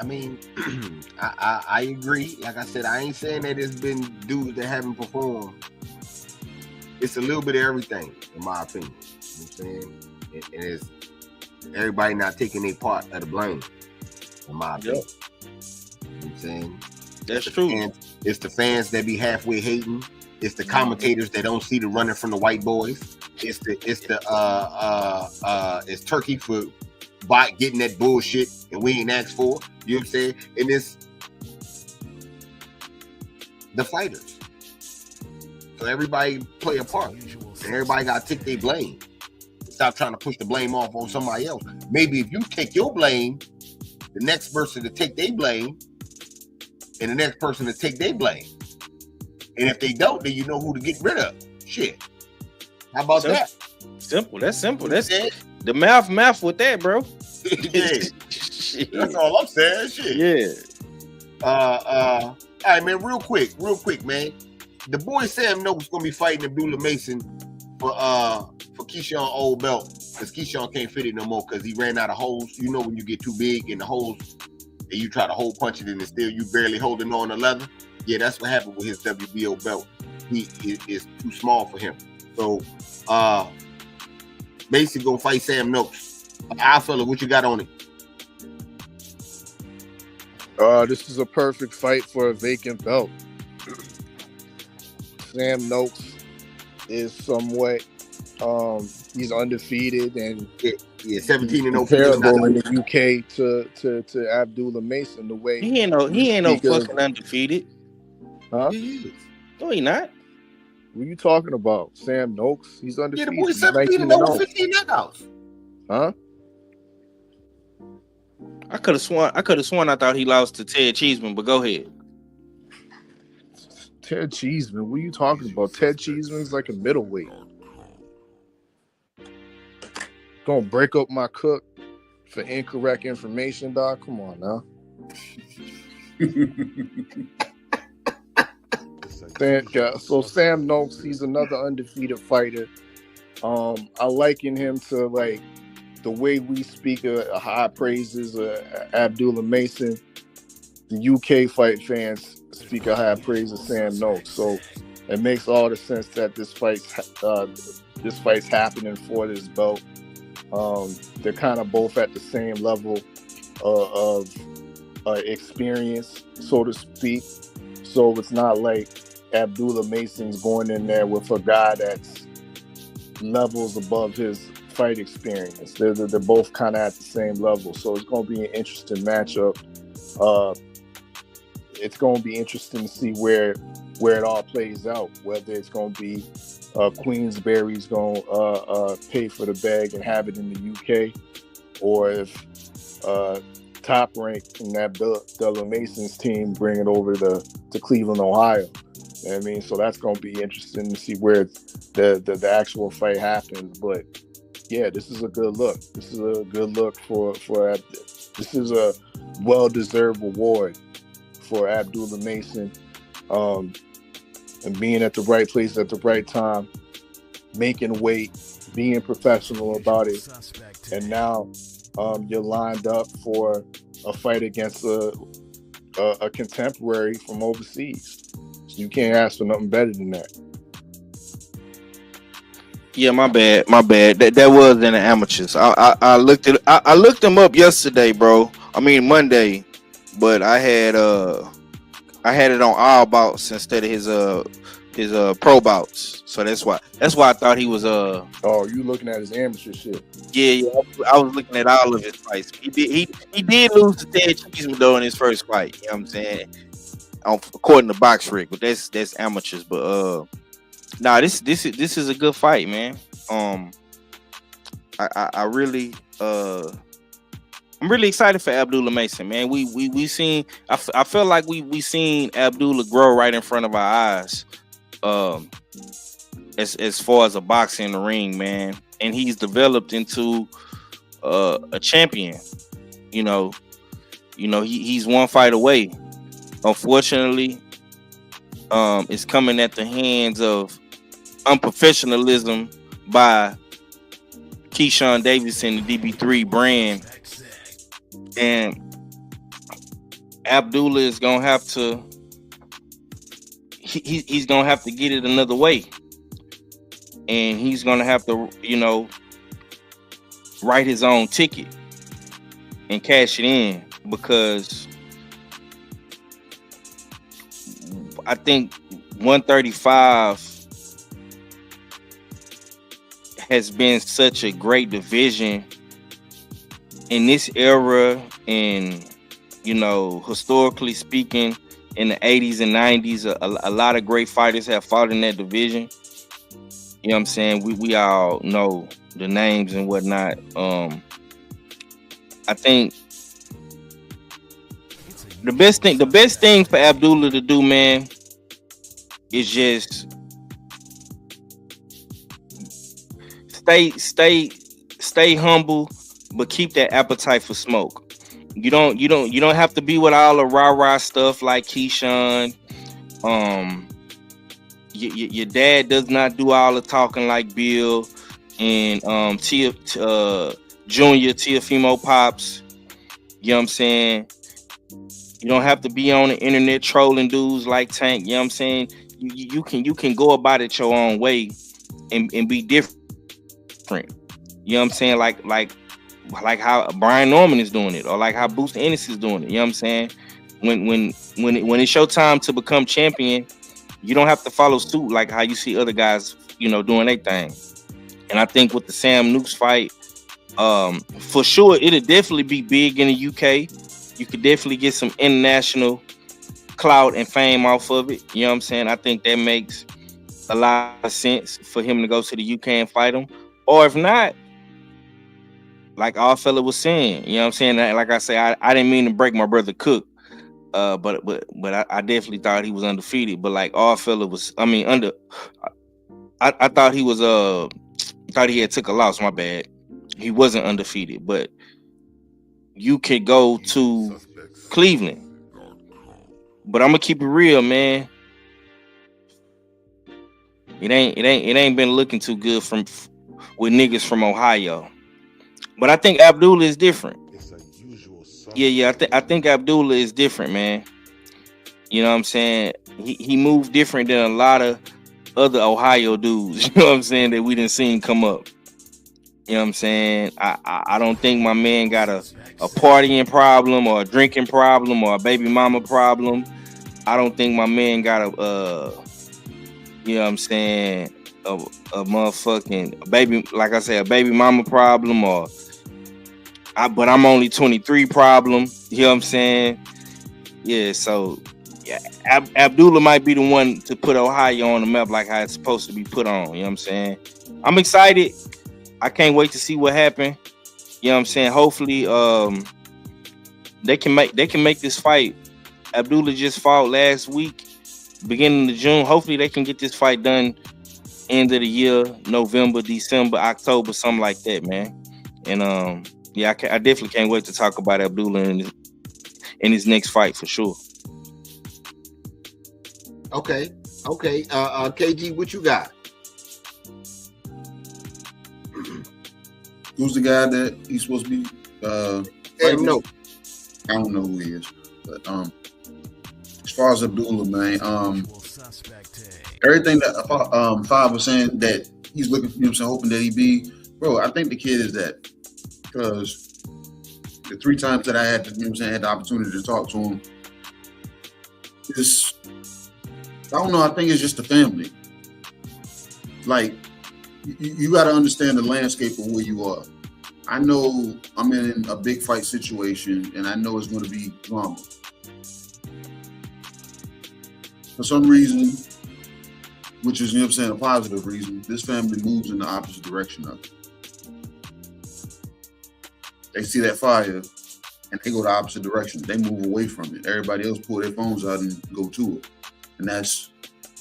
Speaker 10: I mean, I agree. Like I said, I ain't saying that it's been dudes that haven't performed. It's a little bit of everything, in my opinion. You know what I'm saying? And it's everybody not taking their part of the blame, in my opinion. Yep. You know what I'm saying?
Speaker 14: That's true.
Speaker 10: It's the fans that be halfway hating. It's the commentators that don't see the running from the white boys. It's Turkey for getting that bullshit and we ain't asked for. You know what I'm saying? And it's the fighters. So everybody play a part. And everybody got to take their blame. Stop trying to push the blame off on somebody else. Maybe if you take your blame, the next person to take their blame, and the next person to take their blame. And if they don't, then you know who to get rid of. Shit. How about that?
Speaker 14: Simple. That's simple. That's the math with that, bro.
Speaker 10: That's all I'm saying. Shit.
Speaker 14: Yeah.
Speaker 10: All right, man. Real quick, man. The boy Sam Noakes gonna be fighting Abdullah Mason for Keyshawn old belt, because Keyshawn can't fit it no more because he ran out of holes. You know when you get too big in the holes and you try to hole punch it and it's still you barely holding on the leather. Yeah, that's what happened with his WBO belt. He is too small for him. So Mason gonna fight Sam Noakes. Our fella, what you got on it?
Speaker 16: This is a perfect fight for a vacant belt. Sam Noakes is somewhat he's undefeated and
Speaker 10: 17-0
Speaker 16: comparable in the UK to Abdullah Mason. The way
Speaker 14: he ain't no fucking undefeated.
Speaker 16: Huh?
Speaker 10: He is.
Speaker 14: No, he not.
Speaker 16: What are you talking about? Sam Noakes? He's undefeated.
Speaker 10: Yeah, the boy 17-0, 15 knockouts.
Speaker 16: Huh?
Speaker 14: I could have sworn I thought he lost to Ted Cheeseman, but go ahead.
Speaker 16: Ted Cheeseman? What are you talking about? Ted Cheeseman's like a middleweight. Gonna break up my cook for incorrect information, dog? Come on now. So Sam Noakes, he's another undefeated fighter. I liken him to like the way we speak high praises of Abdullah Mason. The UK fight fans speak a high praise of Sam Noakes. So it makes all the sense that this fight's happening for this belt. They're kind of both at the same level of experience, so to speak. So it's not like Abdullah Mason's going in there with a guy that's levels above his fight experience. They're both kind of at the same level, so it's going to be an interesting matchup. It's going to be interesting to see where it all plays out. Whether it's going to be Queensberry's going to pay for the bag and have it in the UK, or if Top Rank and Abdullah Mason's team bring it over to Cleveland, Ohio. You know what I mean? So that's going to be interesting to see where the actual fight happens. But yeah, this is a good look. This is a good look for this is a well-deserved reward for Abdullah Mason, and being at the right place at the right time, making weight, being professional about it, and now you're lined up for a fight against a contemporary from overseas. So you can't ask for nothing better than that.
Speaker 14: Yeah, my bad. That was in the amateurs. I looked them up yesterday, bro. I mean Monday, but I had it on all bouts instead of his pro bouts. So that's why I thought he was
Speaker 16: Oh, you looking at his amateur shit?
Speaker 14: Yeah. I was looking at all of his fights. He did lose to Ted Cheeseman though in his first fight. You know what I'm saying? According to Box Rick, but that's amateurs. But nah, this is a good fight, man. I really I'm really excited for Abdullah Mason, man. We seen I feel like we seen Abdullah grow right in front of our eyes. As far as a boxer in the ring, man, and he's developed into a champion. He's one fight away. Unfortunately, it's coming at the hands of unprofessionalism by Keyshawn Davis and the DB3 brand, and Abdullah is gonna have to. He's gonna have to get it another way, and he's gonna have to, write his own ticket and cash it in, because I think 135 has been such a great division in this era, and historically speaking, in the 80s and 90s, a lot of great fighters have fought in that division. You know what I'm saying? We all know the names and whatnot. I think the best thing for Abdullah to do, man, is just stay humble, but keep that appetite for smoke. You don't have to be with all the rah-rah stuff like Keyshawn. Your dad does not do all the talking like Bill and Junior Teofimo Pops. You know what I'm saying? You don't have to be on the internet trolling dudes like Tank. You know what I'm saying? You can go about it your own way and be different. You know what I'm saying? Like how Brian Norman is doing it, or like how Boost Ennis is doing it. You know what I'm saying? When it's your time to become champion, you don't have to follow suit like how you see other guys, doing their thing. And I think with the Sam Nukes fight, for sure, it'll definitely be big in the UK. You could definitely get some international clout and fame off of it. You know what I'm saying? I think that makes a lot of sense for him to go to the UK and fight him. Or if not, like All Fella was saying, you know what I'm saying? Like I say, I didn't mean to break my brother Cook, but I definitely thought he was undefeated. But like All Fella was, I thought he was thought he had took a loss. My bad. He wasn't undefeated, but you could go to Cleveland. But I'm gonna keep it real, man. It ain't been looking too good with niggas from Ohio. But I think Abdullah is different. Yeah. I think Abdullah is different, man. You know what I'm saying? He moved different than a lot of other Ohio dudes. You know what I'm saying? That we didn't see come up. You know what I'm saying? I don't think my man got a partying problem or a drinking problem or a baby mama problem. I don't think my man got you know what I'm saying, a motherfucking baby, like I said, a baby mama problem, but I'm only 23 problem. You know what I'm saying? Yeah, so yeah, Abdullah might be the one to put Ohio on the map like how it's supposed to be put on. You know what I'm saying? I'm excited. I can't wait to see what happens. You know what I'm saying? Hopefully, they can make this fight. Abdullah just fought last week, beginning of June. Hopefully, they can get this fight done end of the year, November, December, October, something like that, man. And yeah, I definitely can't wait to talk about Abdullah in his next fight for sure.
Speaker 10: Okay. KG, what you got?
Speaker 15: Who's the guy that he's supposed to be?
Speaker 10: No.
Speaker 15: I don't know who he is, but as far as Abdullah, man, everything that Five was saying that he's looking, you know what I'm saying, hoping that he be, bro. I think the kid is that, because the 3 times that I had, you know what I'm saying, had the opportunity to talk to him, I don't know. I think it's just the family. Like, you got to understand the landscape of where you are. I know I'm in a big fight situation, and I know it's going to be drama. For some reason, which is, you know what I'm saying, a positive reason, this family moves in the opposite direction of it. They see that fire, and they go the opposite direction. They move away from it. Everybody else pull their phones out and go to it. And that's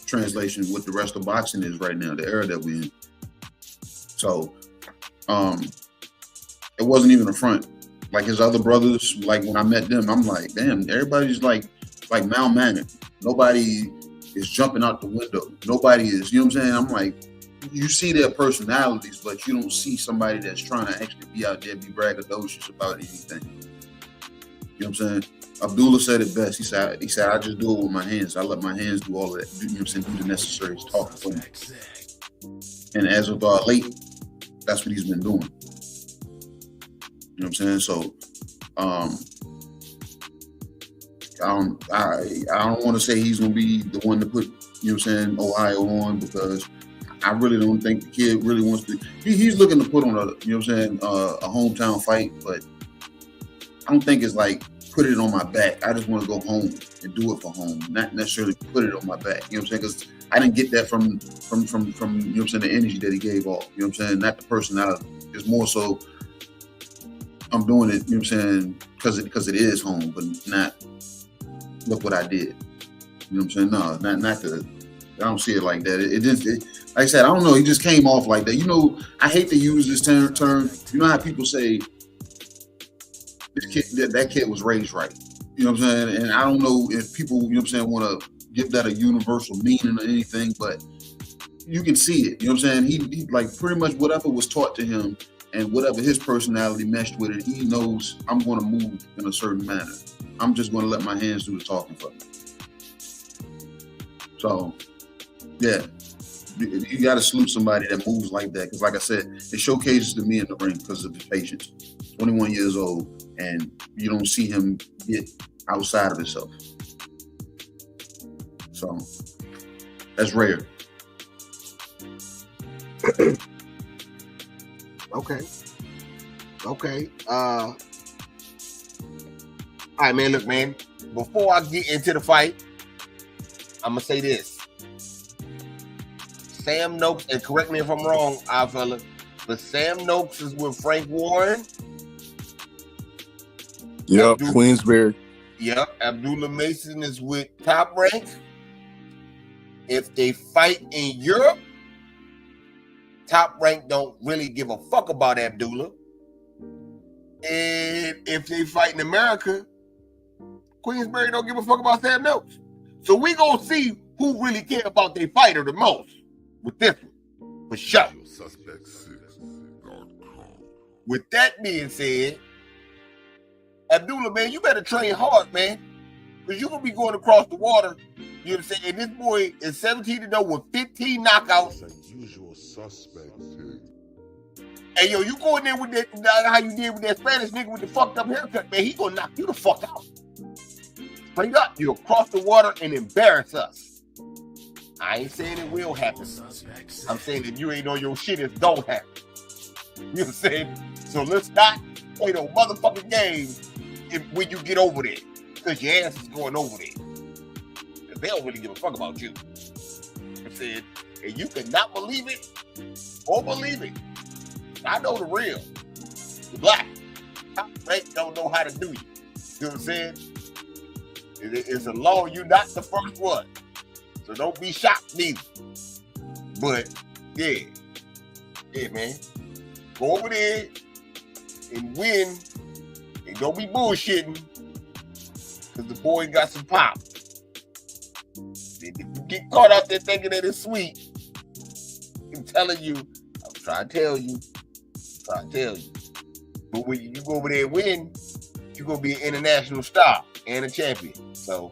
Speaker 15: translation what the rest of boxing is right now, the era that we're in. So, it wasn't even a front. Like his other brothers, like when I met them, I'm like, damn, everybody's like malmannered. Nobody is jumping out the window. Nobody is, you know what I'm saying? I'm like, you see their personalities, but you don't see somebody that's trying to actually be out there, be braggadocious about anything. You know what I'm saying? Abdullah said it best. He said, I just do it with my hands. I let my hands do all of that. You know what I'm saying? Do the necessary talk for me. And as of late, that's what he's been doing. You know what I'm saying? So, I don't want to say he's going to be the one to put, you know what I'm saying, Ohio on, because I really don't think the kid really wants to. He's looking to put on a, you know what I'm saying, a hometown fight, but I don't think it's like put it on my back. I just want to go home and do it for home, not necessarily put it on my back. You know what I'm saying? Because I didn't get that from you know what I'm saying, the energy that he gave off. You know what I'm saying? Not the personality. It's more so I'm doing it, you know what I'm saying, because it is home, but not look what I did. You know what I'm saying? No, not the. I don't see it like that. It just, like I said, I don't know. He just came off like that. You know, I hate to use this term. You know how people say this kid, that kid was raised right. You know what I'm saying? And I don't know if people, you know what I'm saying, want to give that a universal meaning or anything, but you can see it. You know what I'm saying? He like pretty much whatever was taught to him and whatever his personality meshed with it, he knows I'm going to move in a certain manner. I'm just going to let my hands do the talking for me. So, yeah, you got to salute somebody that moves like that. Because like I said, it showcases to me in the ring because of his patience. 21 years old, and you don't see him get outside of himself. So, that's rare.
Speaker 10: Okay. All right, man. Look, man. Before I get into the fight, I'm gonna say this. Sam Noakes, and correct me if I'm wrong, fella, but Sam Noakes is with Frank Warren.
Speaker 16: Yep, Queensberry.
Speaker 10: Yep, Abdullah Mason is with Top Rank. If they fight in Europe, Top Rank don't really give a fuck about Abdullah. And if they fight in America, Queensberry don't give a fuck about Sam Noakes. So we gonna see who really care about their fighter the most with this one, for sure. With that being said, Abdullah, man, you better train hard, man, because you're gonna be going across the water. You know what I'm saying? And this boy is 17-0 with 15 knockouts. Usual suspect. Hey, yo, you go in there with that, how you did with that Spanish nigga with the fucked up haircut, man, he gonna knock you the fuck out. Straight up, you across the water and embarrass us. I ain't saying it will happen. I'm saying if you ain't on your shit, it don't happen. You know what I'm saying? So let's not play no motherfucking game when you get over there. Because your ass is going over there. Because they don't really give a fuck about you. You know what I'm saying? And you cannot believe it or believe it. I know the real. The black. They don't know how to do you. You know what I'm saying? It's a law, you're not the first one. So don't be shocked neither. But yeah, man. Go over there and win and don't be bullshitting because the boy got some pop. If you get caught out there thinking that it's sweet, I'm telling you, I'm trying to tell you. But when you go over there and win, you're going to be an international star and a champion. So,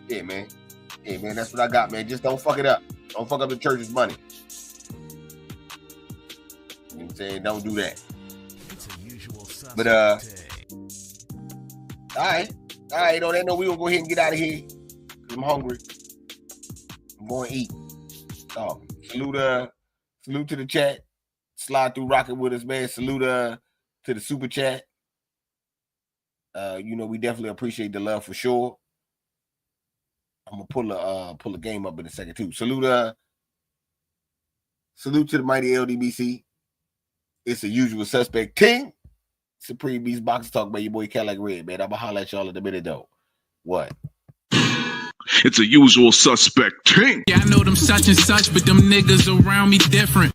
Speaker 10: yeah, man. Yeah, man, that's what I got, man. Just don't fuck it up. Don't fuck up the church's money. You know what I'm saying? Don't do that. But, all right. On that note, we gonna go ahead and get out of here. Cause I'm hungry. I'm going to eat. Salute to the chat. Slide through rocking with us, man. Salute to the super chat. We definitely appreciate the love for sure. I'm gonna pull a game up in a second too. Salute to the mighty LDBC. It's a usual suspect team. Supreme Beast Box Talk by your boy Cadillac Red, man. I'm gonna holler at y'all in a minute though. What?
Speaker 17: It's a usual suspect team.
Speaker 18: Yeah, I know them such and such, but them niggas around me different.